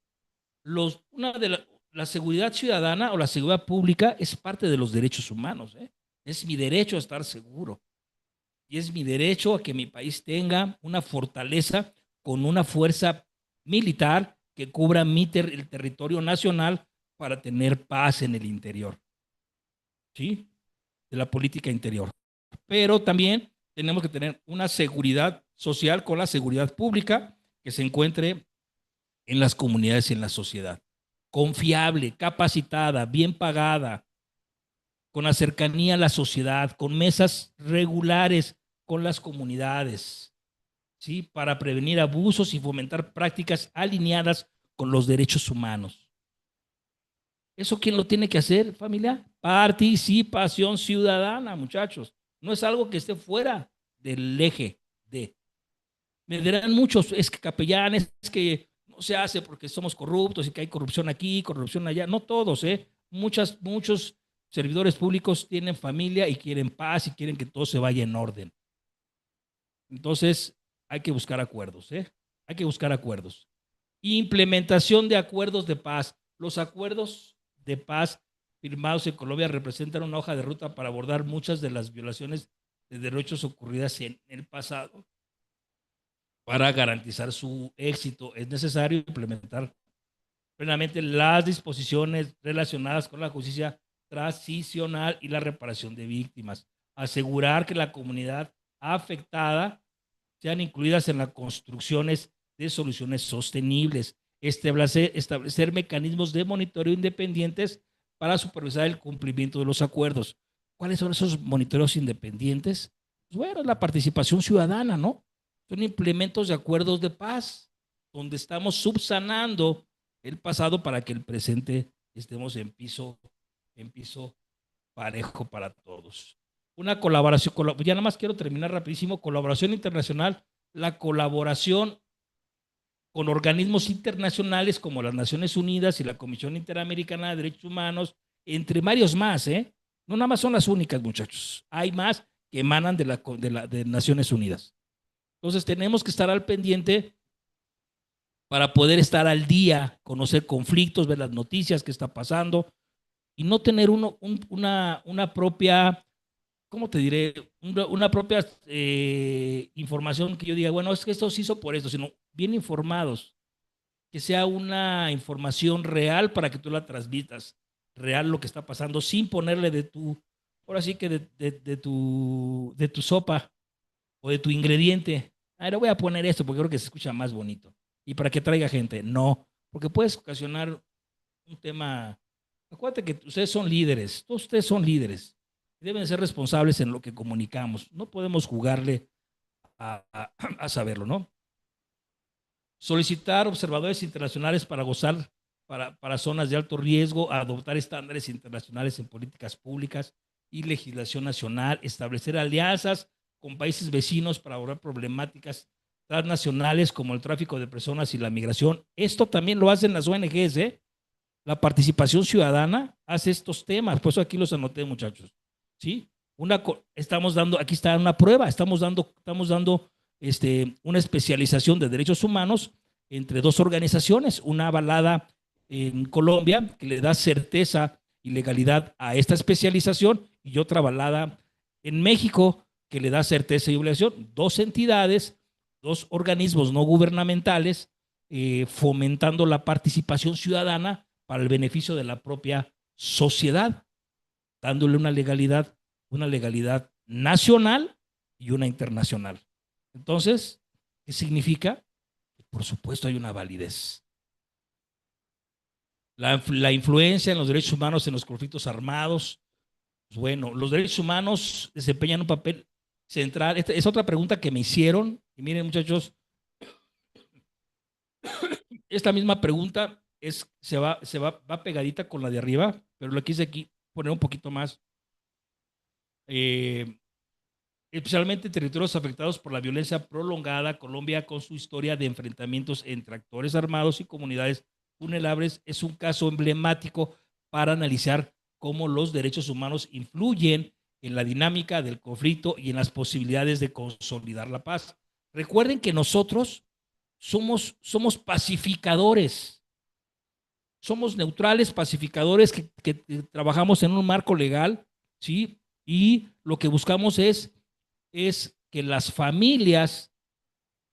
una de la seguridad ciudadana o la seguridad pública es parte de los derechos humanos. Es mi derecho a estar seguro y es mi derecho a que mi país tenga una fortaleza con una fuerza militar que cubra el territorio nacional para tener paz en el interior, ¿sí? De la política interior. Pero también tenemos que tener una seguridad social con la seguridad pública que se encuentre en las comunidades y en la sociedad. Confiable, capacitada, bien pagada, con la cercanía a la sociedad, con mesas regulares con las comunidades, ¿sí? Para prevenir abusos y fomentar prácticas alineadas con los derechos humanos. ¿Eso quién lo tiene que hacer, familia? Participación ciudadana, muchachos. No es algo que esté fuera del eje de. Me dirán muchos, es que capellán, es que no se hace porque somos corruptos y que hay corrupción aquí, corrupción allá. No todos, ¿eh? Muchos servidores públicos tienen familia y quieren paz y quieren que todo se vaya en orden. Entonces, hay que buscar acuerdos, ¿eh? Hay que buscar acuerdos. Implementación de acuerdos de paz. Los acuerdos de paz firmados en Colombia representan una hoja de ruta para abordar muchas de las violaciones de derechos ocurridas en el pasado. Para garantizar su éxito, es necesario implementar plenamente las disposiciones relacionadas con la justicia transicional y la reparación de víctimas. Asegurar que la comunidad afectada sean incluidas en las construcciones de soluciones sostenibles. Establecer mecanismos de monitoreo independientes para supervisar el cumplimiento de los acuerdos. ¿Cuáles son esos monitoreos independientes? Pues bueno, la participación ciudadana, ¿no? Son implementos de acuerdos de paz, donde estamos subsanando el pasado para que el presente estemos en piso parejo para todos. Una colaboración, ya nada más quiero terminar rapidísimo, colaboración internacional, la colaboración con organismos internacionales como las Naciones Unidas y la Comisión Interamericana de Derechos Humanos, entre varios más, ¿eh? No nada más son las únicas, muchachos. Hay más que emanan de Naciones Unidas. Entonces tenemos que estar al pendiente para poder estar al día, conocer conflictos, ver las noticias que está pasando y no tener una propia, ¿cómo te diré? Una propia información que yo diga, bueno, es que esto se hizo por esto, sino bien informados, que sea una información real para que tú la transmitas, real lo que está pasando, sin ponerle ahora sí que de tu sopa o de tu ingrediente. Ah, le voy a poner esto porque creo que se escucha más bonito. Y para que traiga gente, no, porque puedes ocasionar un tema. Acuérdate que ustedes son líderes, todos ustedes son líderes. Deben ser responsables en lo que comunicamos. No podemos jugarle a saberlo, ¿no? Solicitar observadores internacionales para gozar para zonas de alto riesgo, adoptar estándares internacionales en políticas públicas y legislación nacional, establecer alianzas con países vecinos para abordar problemáticas transnacionales como el tráfico de personas y la migración. Esto también lo hacen las ONGs, ¿eh? La participación ciudadana hace estos temas, por eso aquí los anoté, muchachos. ¿Sí? Estamos dando, aquí está una prueba, estamos dando una especialización de derechos humanos entre dos organizaciones, una avalada en Colombia que le da certeza y legalidad a esta especialización y otra avalada en México que le da certeza y obligación. Dos entidades, dos organismos no gubernamentales fomentando la participación ciudadana para el beneficio de la propia sociedad, dándole una legalidad nacional y una internacional. Entonces, ¿qué significa? Por supuesto hay una validez. La influencia en los derechos humanos en los conflictos armados. Pues bueno, los derechos humanos desempeñan un papel central. Esta es otra pregunta que me hicieron. Y miren, muchachos, esta misma pregunta va pegadita con la de arriba, pero lo quise aquí poner un poquito más. especialmente en territorios afectados por la violencia prolongada. Colombia, con su historia de enfrentamientos entre actores armados y comunidades vulnerables, es un caso emblemático para analizar cómo los derechos humanos influyen en la dinámica del conflicto y en las posibilidades de consolidar la paz. Recuerden que nosotros somos pacificadores, somos neutrales, pacificadores que trabajamos en un marco legal, ¿sí? Y lo que buscamos es que las familias,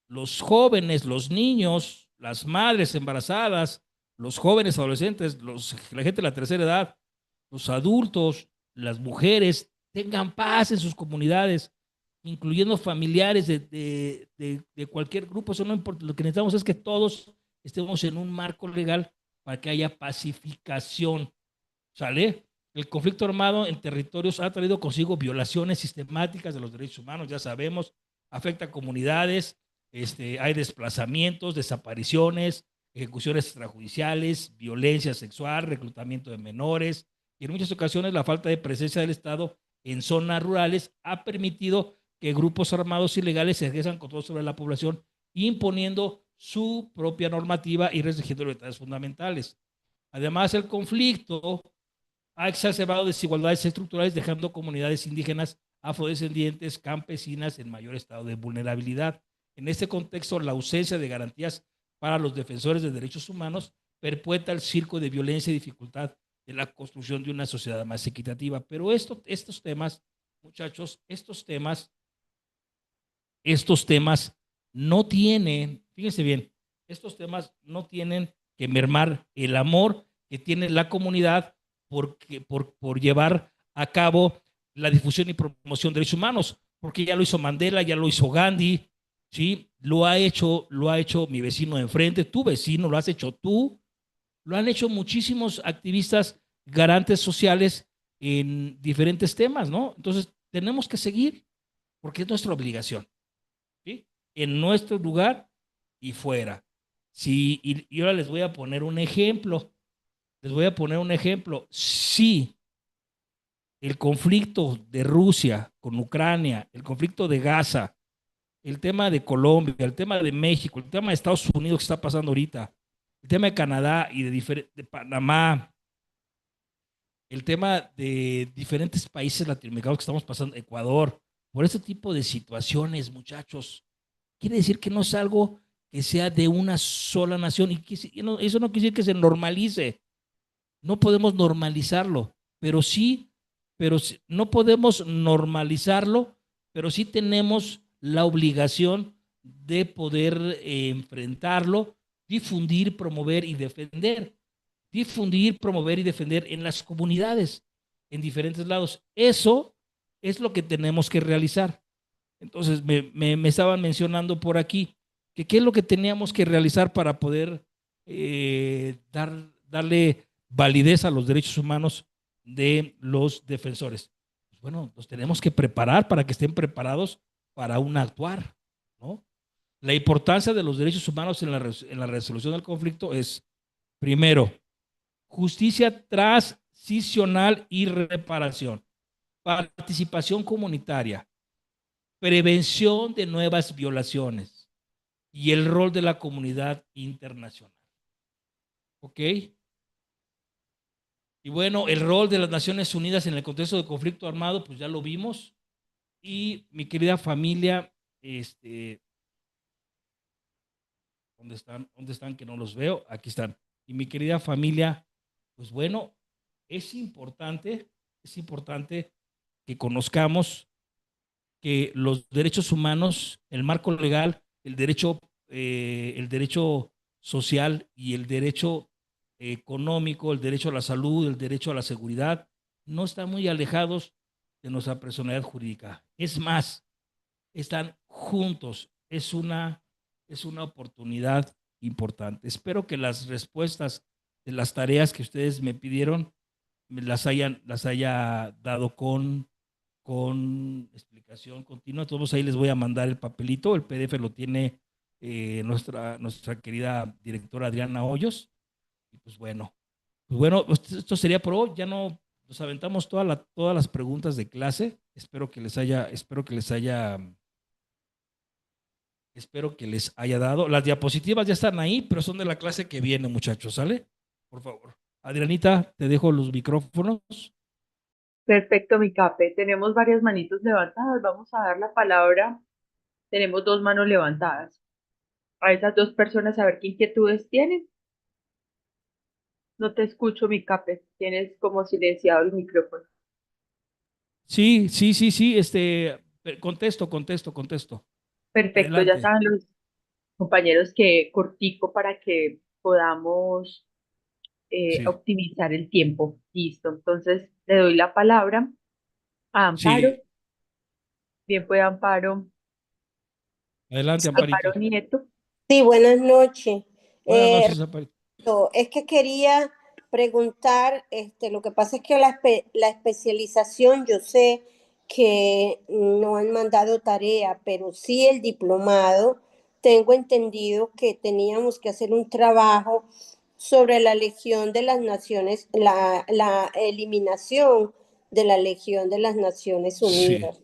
los jóvenes, los niños, las madres embarazadas, los jóvenes adolescentes, la gente de la tercera edad, los adultos, las mujeres, tengan paz en sus comunidades, incluyendo familiares de cualquier grupo. Eso no importa. Lo que necesitamos es que todos estemos en un marco legal para que haya pacificación. ¿Sale? El conflicto armado en territorios ha traído consigo violaciones sistemáticas de los derechos humanos, ya sabemos, afecta a comunidades, hay desplazamientos, desapariciones, ejecuciones extrajudiciales, violencia sexual, reclutamiento de menores, y en muchas ocasiones la falta de presencia del Estado en zonas rurales ha permitido que grupos armados ilegales ejerzan control sobre la población, imponiendo su propia normativa y restringiendo libertades fundamentales. Además, el conflicto ha exacerbado desigualdades estructurales, dejando comunidades indígenas, afrodescendientes, campesinas en mayor estado de vulnerabilidad. En este contexto, la ausencia de garantías para los defensores de derechos humanos perpetua el circo de violencia y dificultad en la construcción de una sociedad más equitativa. Pero estos temas, muchachos, estos temas no tienen, fíjense bien, estos temas no tienen que mermar el amor que tiene la comunidad por llevar a cabo la difusión y promoción de derechos humanos, porque ya lo hizo Mandela, ya lo hizo Gandhi, ¿sí? Lo ha hecho mi vecino de enfrente, tu vecino, lo has hecho tú, lo han hecho muchísimos activistas garantes sociales en diferentes temas, ¿no? Entonces, tenemos que seguir, porque es nuestra obligación, ¿sí? En nuestro lugar y fuera. Sí, y ahora les voy a poner un ejemplo. Les voy a poner un ejemplo. Sí, el conflicto de Rusia con Ucrania, el conflicto de Gaza, el tema de Colombia, el tema de México, el tema de Estados Unidos que está pasando ahorita, el tema de Canadá y de Panamá, el tema de diferentes países latinoamericanos que estamos pasando, Ecuador, por este tipo de situaciones, muchachos, quiere decir que no es algo que sea de una sola nación y eso no quiere decir que se normalice. No podemos normalizarlo, pero sí, no podemos normalizarlo, pero sí tenemos la obligación de poder enfrentarlo, difundir, promover y defender. Difundir, promover y defender en las comunidades, en diferentes lados. Eso es lo que tenemos que realizar. Entonces, me estaban mencionando por aquí que qué es lo que teníamos que realizar para poder darle validez a los derechos humanos de los defensores. Pues bueno, los tenemos que preparar para que estén preparados para un actuar, ¿no? La importancia de los derechos humanos en la resolución del conflicto es, primero, justicia transicional y reparación, participación comunitaria, prevención de nuevas violaciones y el rol de la comunidad internacional. ¿Ok? Y bueno, el rol de las Naciones Unidas en el contexto de conflicto armado, pues ya lo vimos. Y mi querida familia, ¿dónde están? ¿Dónde están? Que no los veo. Aquí están. Y mi querida familia, pues bueno, es importante que conozcamos que los derechos humanos, el marco legal, el derecho social y el derecho económico, el derecho a la salud, el derecho a la seguridad, no están muy alejados de nuestra personalidad jurídica. Es más, están juntos. Es una oportunidad importante. Espero que las respuestas de las tareas que ustedes me pidieron las haya dado con explicación continua. Todos ahí les voy a mandar el papelito. El PDF lo tiene nuestra querida directora Adriana Hoyos. Y pues bueno, esto sería por hoy. Nos aventamos todas las preguntas de clase. Espero que les haya dado. Las diapositivas ya están ahí, pero son de la clase que viene, muchachos, ¿sale? Por favor. Adrianita, te dejo los micrófonos. Perfecto, mi cape. Tenemos varias manitos levantadas. Vamos a dar la palabra. Tenemos dos manos levantadas. A esas dos personas a ver qué inquietudes tienen. No te escucho, mi cape. Tienes como silenciado el micrófono. Sí, sí, sí, sí, contesto. Perfecto, ya Adelante. saben los compañeros que cortico para que podamos Sí, optimizar el tiempo. Listo. Entonces, le doy la palabra a Amparo. sí. Bien, puede Amparo. Adelante, Amparo Amparito. Nieto. Sí, buenas noches. Buenas Eh, noches, Amparito. es que quería preguntar, lo que pasa es que la especialización, yo sé que no han mandado tarea, pero sí el diplomado, tengo entendido que teníamos que hacer un trabajo sobre la Legión de las Naciones, la eliminación de la Legión de las Naciones Sí. Unidas.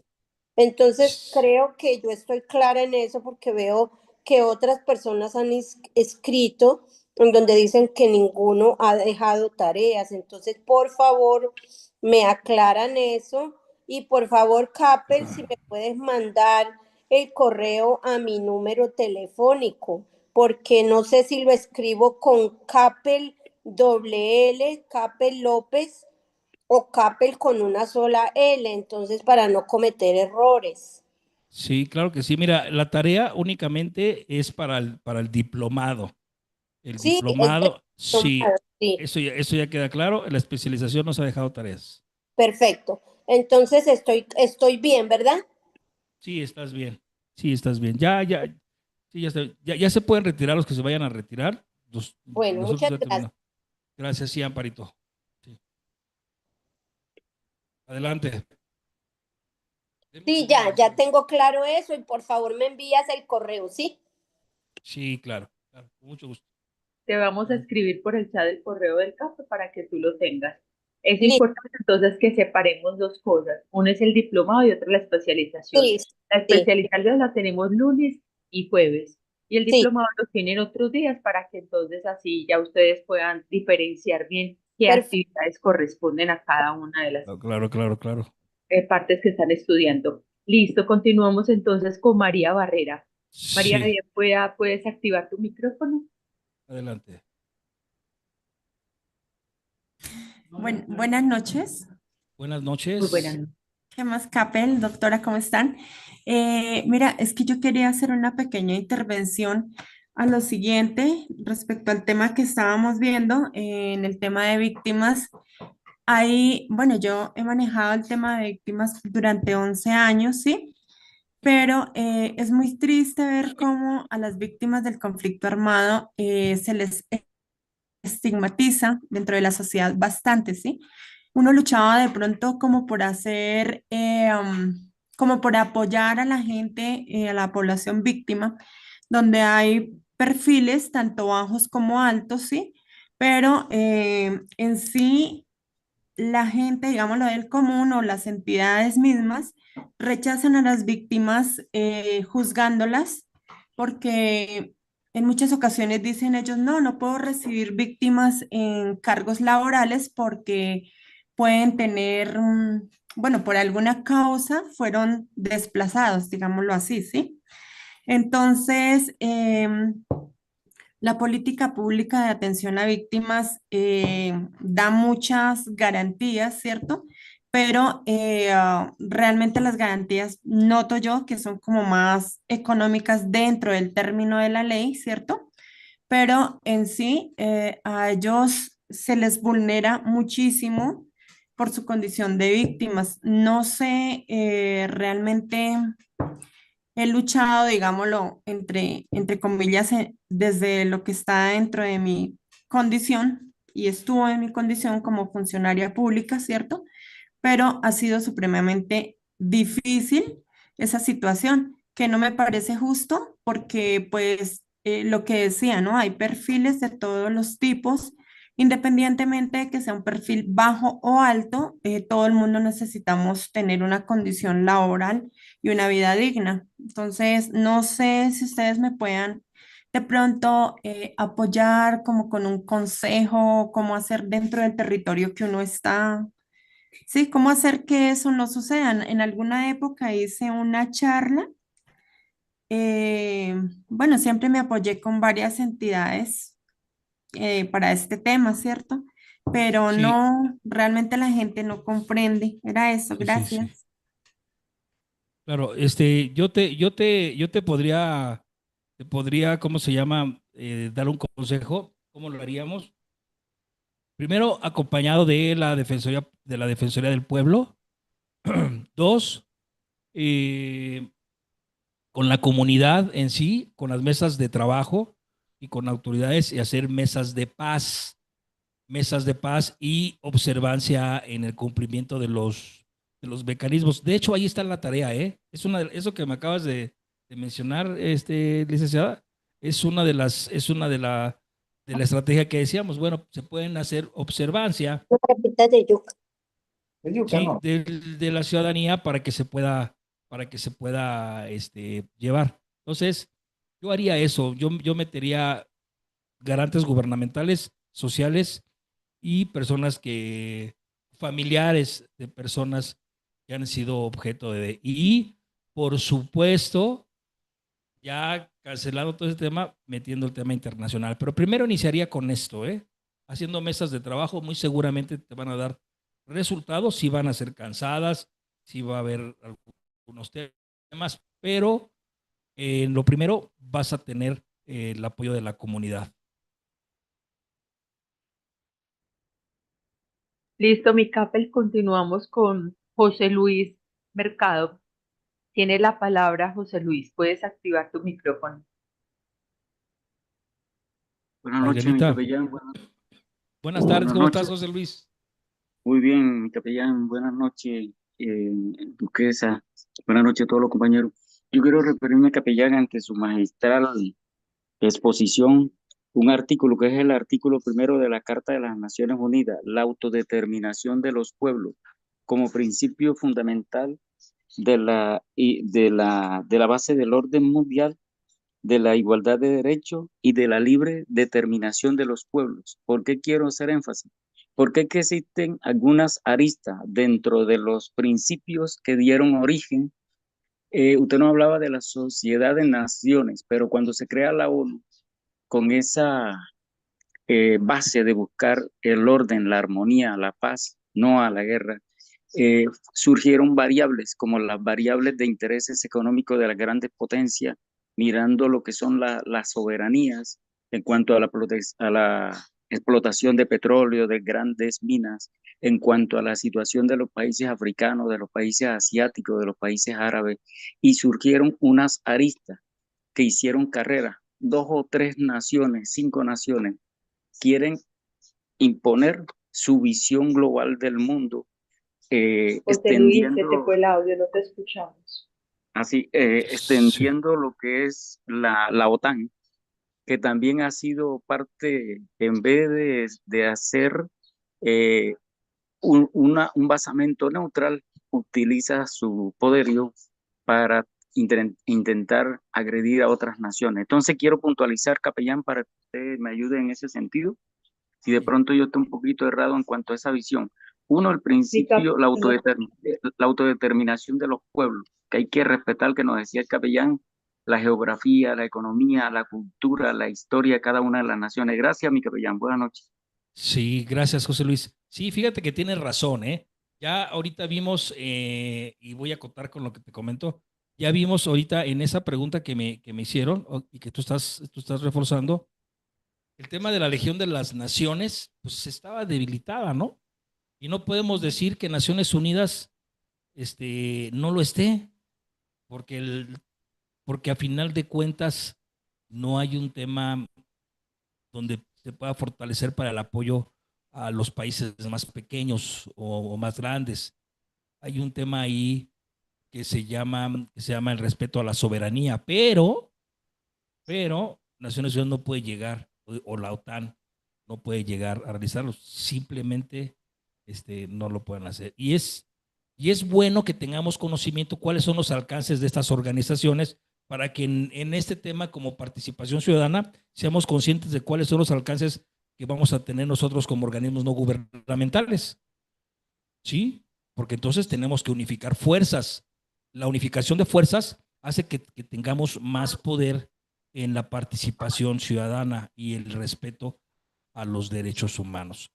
Entonces, creo que yo estoy clara en eso porque veo que otras personas han escrito en donde dicen que ninguno ha dejado tareas. Entonces, por favor, me aclaran eso y por favor, Capel, si me puedes mandar el correo a mi número telefónico, porque no sé si lo escribo con Capel doble L, Capel López o Capel con una sola L, entonces para no cometer errores. Sí, claro que sí. Mira, la tarea únicamente es para el diplomado. El Sí, el diplomado, sí, diplomado, sí, eso ya queda claro. La especialización nos ha dejado tareas. perfecto. Entonces estoy bien, ¿verdad? Sí, estás bien. Sí, estás bien. Sí, ya se pueden retirar los que se vayan a retirar. Bueno, Nosotros muchas ya gracias. terminamos. Gracias, sí, Amparito. Sí. Adelante. Sí, ya tengo claro eso y por favor me envías el correo, ¿sí? Sí, claro, claro, con mucho gusto. Te vamos a Con escribir por el chat el correo del CAPE para que tú lo tengas. Es Listo, importante entonces que separemos dos cosas. Uno es el diplomado y otro la especialización. listo, La sí, especialización la tenemos lunes y jueves y el sí, diplomado lo tienen otros días para que entonces así ya ustedes puedan diferenciar bien qué perfecto. actividades corresponden a cada una de las claro, claro, claro. partes que están estudiando. Listo, continuamos entonces con María Barrera. María, Sí, bien, puedes activar tu micrófono. adelante. Buenas noches. Buenas Muy buenas noches. noches. ¿Qué más, Capel? Doctora, ¿cómo están? Mira, es que yo quería hacer una pequeña intervención a lo siguiente respecto al tema que estábamos viendo, en el tema de víctimas. Ahí, bueno, yo he manejado el tema de víctimas durante 11 años, ¿sí? Pero es muy triste ver cómo a las víctimas del conflicto armado se les estigmatiza dentro de la sociedad bastante, ¿sí? Uno luchaba de pronto como por hacer, como por apoyar a la gente, a la población víctima, donde hay perfiles tanto bajos como altos, ¿sí? Pero en sí, la gente, digámoslo del común o las entidades mismas, rechazan a las víctimas juzgándolas porque en muchas ocasiones dicen ellos, no, no puedo recibir víctimas en cargos laborales porque pueden tener, bueno, por alguna causa fueron desplazados, digámoslo así, ¿sí? Entonces, la política pública de atención a víctimas da muchas garantías, ¿cierto? Pero realmente las garantías noto yo que son como más económicas dentro del término de la ley, ¿cierto? Pero en sí a ellos se les vulnera muchísimo por su condición de víctimas. No sé realmente. He luchado, digámoslo, entre comillas, desde lo que está dentro de mi condición y estuvo en mi condición como funcionaria pública, ¿cierto? Pero ha sido supremamente difícil esa situación, que no me parece justo porque, pues, lo que decía, ¿no? Hay perfiles de todos los tipos Independientemente de que sea un perfil bajo o alto, todo el mundo necesitamos tener una condición laboral y una vida digna. Entonces, no sé si ustedes me puedan de pronto apoyar como con un consejo, cómo hacer dentro del territorio que uno está. Sí, cómo hacer que eso no suceda. En alguna época hice una charla. eh, bueno, siempre me apoyé con varias entidades para este tema, ¿cierto? Pero Sí, no, realmente la gente no comprende. Era eso, sí, sí, sí. gracias. Claro, yo te podría, ¿cómo se llama? Dar un consejo. ¿Cómo lo haríamos? Primero, acompañado de la Defensoría del Pueblo. Dos, eh, con la comunidad en sí, con las mesas de trabajo y con autoridades y hacer mesas de paz y observancia en el cumplimiento de los mecanismos. De hecho, ahí está la tarea, ¿eh? Eso que me acabas de mencionar, licenciada, es una de la estrategia que decíamos. Bueno, se pueden hacer observancia, No repitas de yuca. ¿sí? De la ciudadanía para que se pueda llevar. Entonces, yo haría eso, yo metería garantes gubernamentales, sociales y familiares de personas que han sido objeto y por supuesto, ya cancelado todo ese tema, metiendo el tema internacional. Pero primero iniciaría con esto, ¿eh? Haciendo mesas de trabajo, muy seguramente te van a dar resultados, sí van a ser cansadas, sí va a haber algunos temas, pero lo primero vas a tener el apoyo de la comunidad. Listo, mi Capel, continuamos con José Luis Mercado. Tiene la palabra José Luis. Puedes activar tu micrófono. Buenas noches, mi Adrianita, capellán. buenas tardes, Buenas ¿cómo estás, noches. José Luis? Muy bien, mi capellán. Buenas noches, duquesa. Buenas noches a todos los compañeros. Yo quiero referirme, capellán, ante su magistral exposición, un artículo que es el artículo primero de la Carta de las Naciones Unidas, la autodeterminación de los pueblos, como principio fundamental de la base del orden mundial, de la igualdad de derechos y de la libre determinación de los pueblos. ¿Por qué quiero hacer énfasis? Porque es que existen algunas aristas dentro de los principios que dieron origen. Usted nos hablaba de la sociedad de naciones, pero cuando se crea la ONU, con esa base de buscar el orden, la armonía, la paz, no a la guerra, surgieron variables como las variables de intereses económicos de las grandes potencias, mirando lo que son las soberanías en cuanto a a la explotación de petróleo, de grandes minas, en cuanto a la situación de los países africanos, de los países asiáticos, de los países árabes, y surgieron unas aristas que hicieron carrera. Dos o tres naciones, cinco naciones, quieren imponer su visión global del mundo, José Luis, se te fue extendiendo el audio, no te escuchamos. Sí. extendiendo lo que es la OTAN, que también ha sido parte, en vez de hacer eh, un basamento neutral, utiliza su poderío para intentar agredir a otras naciones. Entonces quiero puntualizar, capellán, para que usted me ayude en ese sentido si de pronto yo estoy un poquito errado en cuanto a esa visión. Uno, el Mi principio, Capel, la autodeterminación de los pueblos, que hay que respetar, que nos decía el capellán, la geografía, la economía, la cultura, la historia de cada una de las naciones. Gracias, mi capellán. Buenas noches. Sí, gracias, José Luis. Sí, fíjate que tienes razón, ¿eh? Ya ahorita vimos, y voy a contar con lo que te comento, ya vimos ahorita en esa pregunta que me hicieron y que tú estás reforzando, el tema de la Legión de las Naciones, pues estaba debilitada, ¿no? Y no podemos decir que Naciones Unidas no lo esté, porque, porque a final de cuentas no hay un tema donde se pueda fortalecer para el apoyo a los países más pequeños o más grandes. Hay un tema ahí que se llama el respeto a la soberanía, pero Naciones Unidas no puede llegar, o la OTAN, no puede llegar a realizarlo. Simplemente no lo pueden hacer. Y es bueno que tengamos conocimiento cuáles son los alcances de estas organizaciones para que en este tema como participación ciudadana seamos conscientes de cuáles son los alcances que vamos a tener nosotros como organismos no gubernamentales. ¿Sí? Porque entonces tenemos que unificar fuerzas. La unificación de fuerzas hace que tengamos más poder en la participación ciudadana y el respeto a los derechos humanos.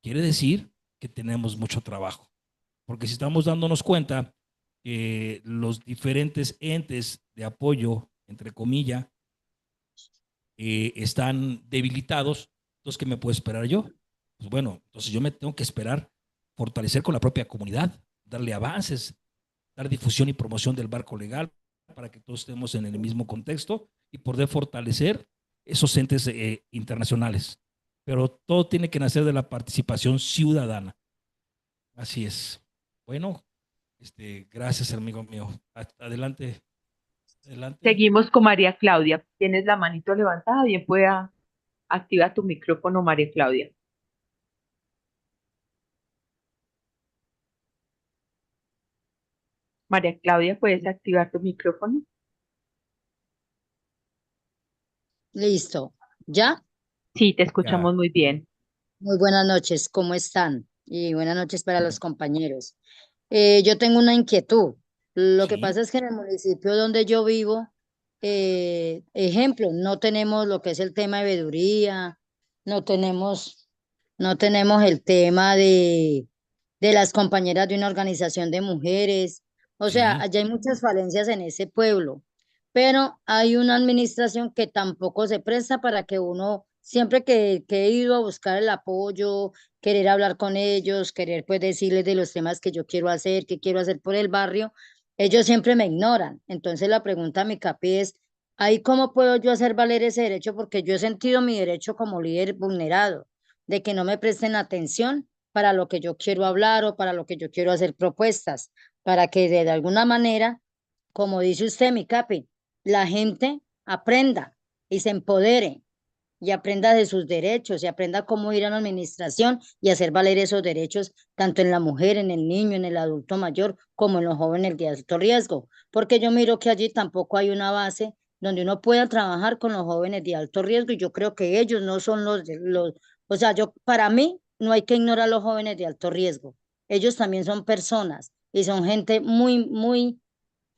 Quiere decir que tenemos mucho trabajo, porque si estamos dándonos cuenta que los diferentes entes de apoyo, entre comillas, están debilitados, entonces, ¿qué me puedo esperar yo? Pues bueno, entonces yo me tengo que esperar fortalecer con la propia comunidad, darle avances, dar difusión y promoción del marco legal para que todos estemos en el mismo contexto y poder fortalecer esos entes internacionales. Pero todo tiene que nacer de la participación ciudadana. Así es. Bueno, gracias, amigo mío. Adelante, adelante. Seguimos con María Claudia. Tienes la manito levantada, bien pueda activar tu micrófono, María Claudia. María Claudia, ¿puedes activar tu micrófono? Listo. ¿Ya? Sí, te Ya. escuchamos muy bien. Muy buenas noches. ¿Cómo están? Y buenas noches para los compañeros. Yo tengo una inquietud. Lo que Sí. pasa es que en el municipio donde yo vivo, ejemplo, no tenemos lo que es el tema de veeduría, no tenemos el tema de las compañeras de una organización de mujeres. O sea, Sí. allá hay muchas falencias en ese pueblo, pero hay una administración que tampoco se presta para que uno, siempre que he ido a buscar el apoyo, querer hablar con ellos, querer pues decirles de los temas que yo quiero hacer, que quiero hacer por el barrio, ellos siempre me ignoran. Entonces la pregunta a mi capi es, ¿ahí cómo puedo yo hacer valer ese derecho? Porque yo he sentido mi derecho como líder vulnerado, de que no me presten atención para lo que yo quiero hablar o para lo que yo quiero hacer propuestas, para que de alguna manera, como dice usted, mi capi, la gente aprenda y se empodere y aprenda de sus derechos y aprenda cómo ir a la administración y hacer valer esos derechos tanto en la mujer, en el niño, en el adulto mayor, como en los jóvenes de alto riesgo. Porque yo miro que allí tampoco hay una base donde uno pueda trabajar con los jóvenes de alto riesgo y yo creo que ellos no son o sea, para mí no hay que ignorar a los jóvenes de alto riesgo. Ellos también son personas y son gente muy, muy,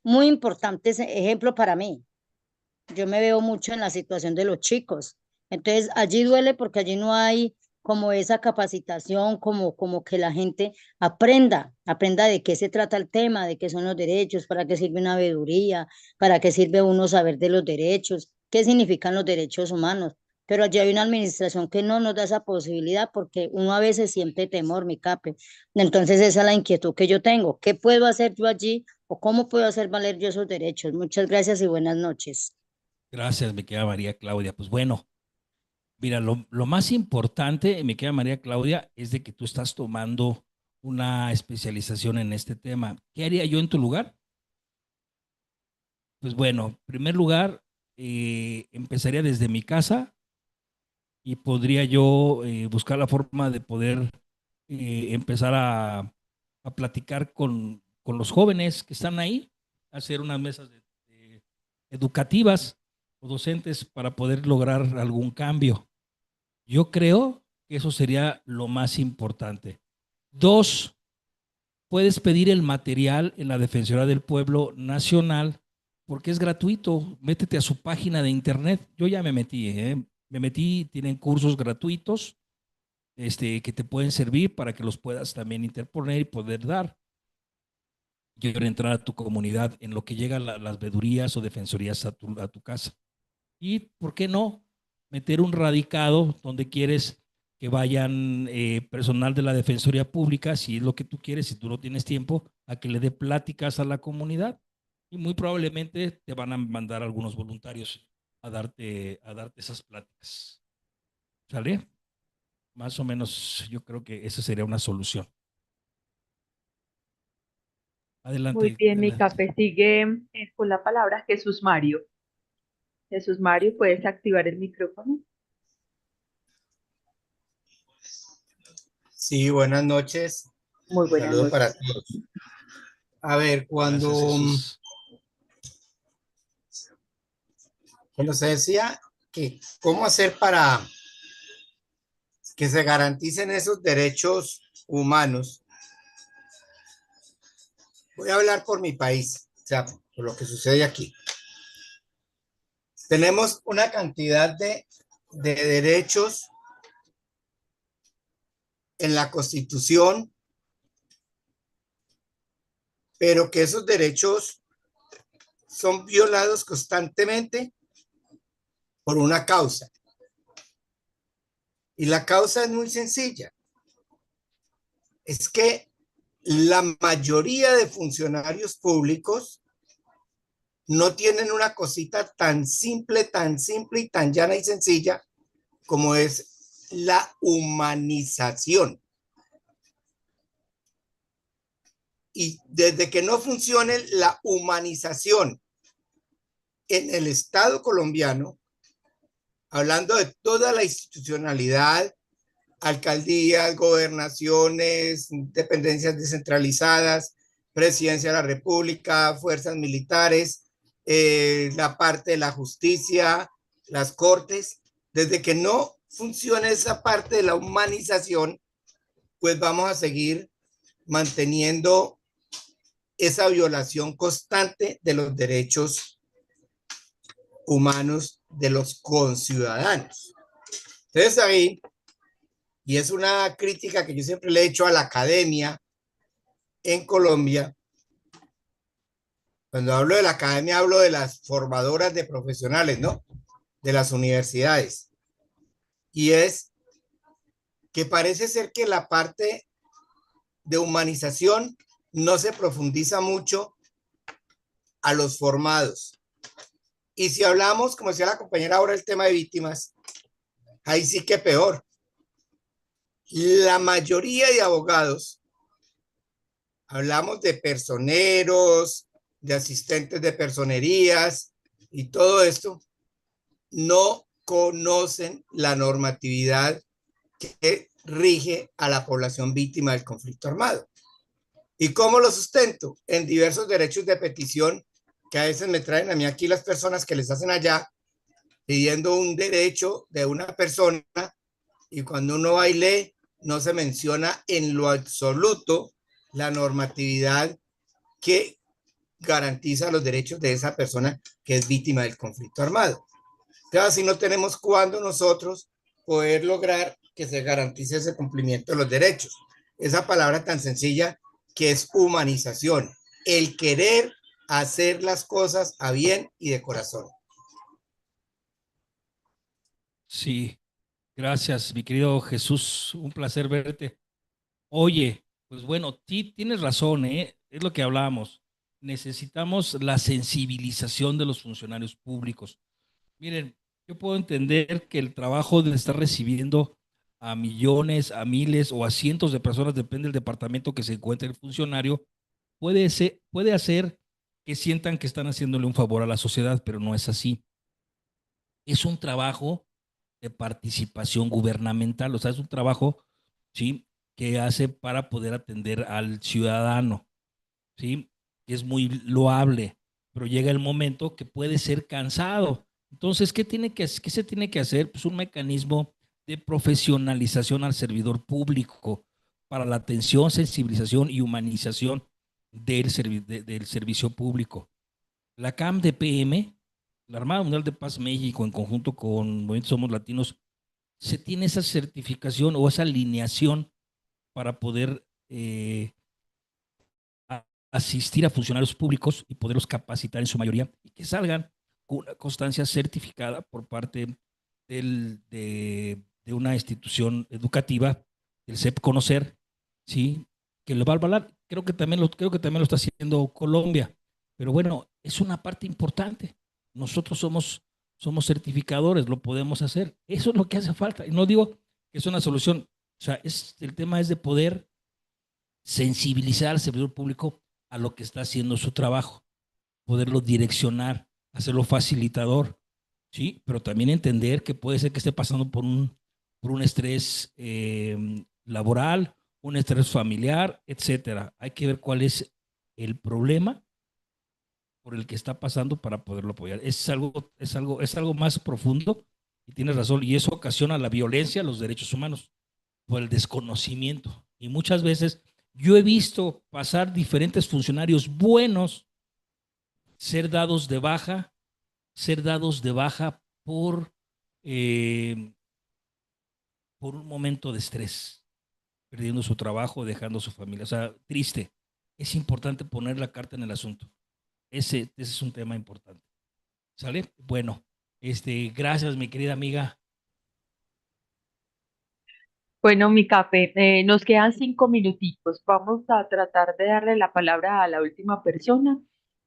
muy importantes, ejemplo para mí. Yo me veo mucho en la situación de los chicos. Entonces, allí duele porque allí no hay como esa capacitación, como que la gente aprenda de qué se trata el tema, de qué son los derechos, para qué sirve una veeduría, para qué sirve uno saber de los derechos, qué significan los derechos humanos. Pero allí hay una administración que no nos da esa posibilidad porque uno a veces siente temor, mi cape. Entonces, esa es la inquietud que yo tengo. ¿Qué puedo hacer yo allí o cómo puedo hacer valer yo esos derechos? Muchas gracias y buenas noches. Gracias, mi querida María Claudia. Pues bueno, mira, lo más importante, mi querida María Claudia, es de que tú estás tomando una especialización en este tema. ¿Qué haría yo en tu lugar? Pues bueno, en primer lugar, empezaría desde mi casa y podría yo buscar la forma de poder empezar a platicar con los jóvenes que están ahí, hacer unas mesas educativas o docentes para poder lograr algún cambio. Yo creo que eso sería lo más importante. Dos, puedes pedir el material en la Defensoría del Pueblo Nacional porque es gratuito. Métete a su página de internet. Yo ya me metí, tienen cursos gratuitos que te pueden servir para que los puedas también interponer y poder dar. Quiero entrar a tu comunidad en lo que llegan las veedurías o defensorías a tu casa. Y, ¿por qué no? Meter un radicado donde quieres que vayan personal de la Defensoría Pública, si es lo que tú quieres, si tú no tienes tiempo, a que le dé pláticas a la comunidad. Y muy probablemente te van a mandar algunos voluntarios a darte esas pláticas. ¿Sale? Más o menos yo creo que esa sería una solución. Muy Adelante, bien, mi adelante. café sigue con la palabra Jesús Mario. Jesús Mario, ¿puedes activar el micrófono? Sí, buenas noches. Muy buenas Saludos para noches. todos. A ver, Gracias, Jesús. cuando se decía que cómo hacer para que se garanticen esos derechos humanos, voy a hablar por mi país, o sea, por lo que sucede aquí. Tenemos una cantidad de derechos en la Constitución, pero que esos derechos son violados constantemente por una causa. Y la causa es muy sencilla. Es que la mayoría de funcionarios públicos no tienen una cosita tan simple y tan llana y sencilla como es la humanización. Y desde que no funcione la humanización en el Estado colombiano, hablando de toda la institucionalidad, alcaldías, gobernaciones, dependencias descentralizadas, presidencia de la República, fuerzas militares, la parte de la justicia, las cortes, desde que no funcione esa parte de la humanización, pues vamos a seguir manteniendo esa violación constante de los derechos humanos de los conciudadanos. Entonces ahí, y es una crítica que yo siempre le he hecho a la academia en Colombia, cuando hablo de la academia hablo de las formadoras de profesionales, ¿no? De las universidades. Y es que parece ser que la parte de humanización no se profundiza mucho a los formados. Y si hablamos, como decía la compañera ahora, el tema de víctimas, ahí sí que peor. La mayoría de abogados, hablamos de personeros, de asistentes de personerías y todo esto, no conocen la normatividad que rige a la población víctima del conflicto armado. ¿Y cómo lo sustento? En diversos derechos de petición que a veces me traen a mí aquí las personas que les hacen allá pidiendo un derecho de una persona y cuando uno va y lee no se menciona en lo absoluto la normatividad que garantiza los derechos de esa persona que es víctima del conflicto armado. Entonces, así no tenemos cuándo nosotros poder lograr que se garantice ese cumplimiento de los derechos. Esa palabra tan sencilla que es humanización, el querer hacer las cosas a bien y de corazón. Sí, gracias, mi querido Jesús. Un placer verte. Oye, pues bueno, tienes razón, ¿eh? Es lo que hablábamos. Necesitamos la sensibilización de los funcionarios públicos. Miren, yo puedo entender que el trabajo de estar recibiendo a millones, a miles o a cientos de personas, depende del departamento que se encuentre el funcionario, puede hacer que sientan que están haciéndole un favor a la sociedad, pero no es así. Es un trabajo de participación gubernamental, o sea, es un trabajo, ¿sí?, que hace para poder atender al ciudadano, ¿sí? Es muy loable, pero llega el momento que puede ser cansado. Entonces, ¿qué se tiene que hacer? Pues un mecanismo de profesionalización al servidor público para la atención, sensibilización y humanización del servicio público. La CAM-DPM, la Armada Mundial de Paz México, en conjunto con Movimiento Somos Latinos, se tiene esa certificación o esa alineación para poder asistir a funcionarios públicos y poderlos capacitar en su mayoría y que salgan con una constancia certificada por parte de una institución educativa, del CEP Conocer, ¿sí?, que le va a avalar. Creo que también lo está haciendo Colombia, pero bueno, es una parte importante. Nosotros somos certificadores, lo podemos hacer. Eso es lo que hace falta. Y no digo que es una solución. O sea, el tema es de poder sensibilizar al servidor público a lo que está haciendo su trabajo, poderlo direccionar, hacerlo facilitador, ¿sí? Pero también entender que puede ser que esté pasando por un estrés laboral un estrés familiar, etcétera. Hay que ver cuál es el problema por el que está pasando para poderlo apoyar. Es algo más profundo y tienes razón, y eso ocasiona la violencia a los derechos humanos por el desconocimiento. Y muchas veces yo he visto pasar diferentes funcionarios buenos ser dados de baja por un momento de estrés, perdiendo su trabajo, dejando su familia. O sea, triste. Es importante poner la carta en el asunto. Ese es un tema importante. ¿Sale? Bueno, gracias, mi querida amiga. Bueno, mi Cape, nos quedan 5 minutitos. Vamos a tratar de darle la palabra a la última persona,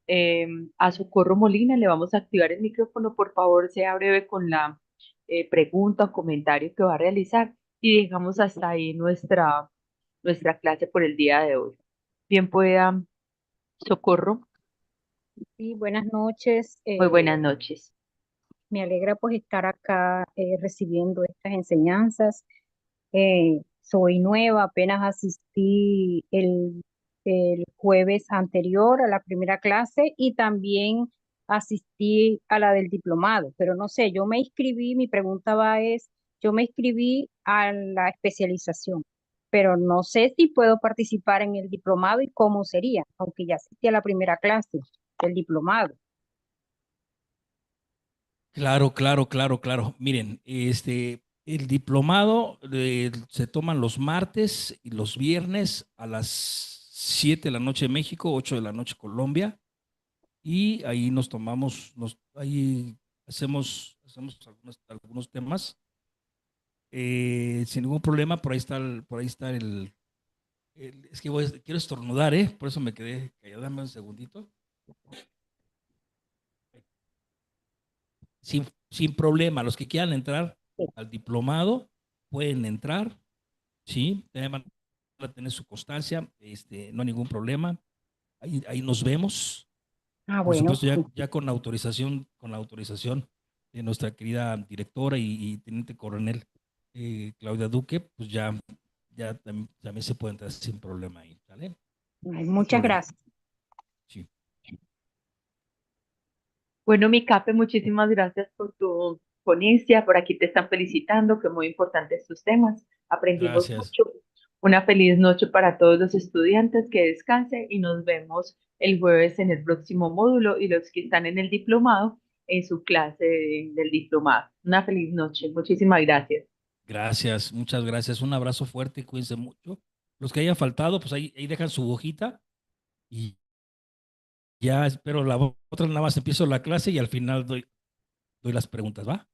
eh, a Socorro Molina. Le vamos a activar el micrófono. Por favor, sea breve con la pregunta o comentario que va a realizar y dejamos hasta ahí nuestra clase por el día de hoy. Bien pueda, Socorro. Sí, buenas noches. Muy buenas noches. Me alegra pues estar acá recibiendo estas enseñanzas. Soy nueva, apenas asistí el jueves anterior a la primera clase y también asistí a la del diplomado, pero no sé, yo me inscribí, mi pregunta yo me inscribí a la especialización, pero no sé si puedo participar en el diplomado y cómo sería, aunque ya asistí a la primera clase del diplomado. Claro, claro, claro, claro. Miren, el diplomado se toman los martes y los viernes a las 7 de la noche México, 8 de la noche Colombia, y ahí nos tomamos, ahí hacemos algunos temas sin ningún problema. Por ahí está es que quiero estornudar, por eso me quedé callado. Dame un segundito. Sin problema, los que quieran entrar al diplomado pueden entrar, ¿sí? Van a tener su constancia, no hay ningún problema. Ahí nos vemos. Ah, Por bueno, supuesto, ya con la autorización de nuestra querida directora y teniente coronel Claudia Duque, pues ya también se puede entrar sin problema ahí, ¿vale? Sin muchas problema. gracias. Sí. Bueno, mi Cape, muchísimas gracias por tu ponencia. Por aquí te están felicitando, que muy importantes tus temas. Aprendimos Gracias. mucho. Una feliz noche para todos los estudiantes, que descansen y nos vemos el jueves en el próximo módulo y los que están en el diplomado en su clase del diplomado. Una feliz noche. Muchísimas gracias. Gracias, muchas gracias. Un abrazo fuerte, cuídense mucho. Los que hayan faltado, pues ahí dejan su hojita y ya espero la otra, nada más empiezo la clase y al final doy las preguntas, ¿va?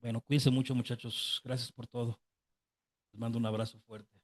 Bueno, cuídense mucho, muchachos. Gracias por todo. Les mando un abrazo fuerte.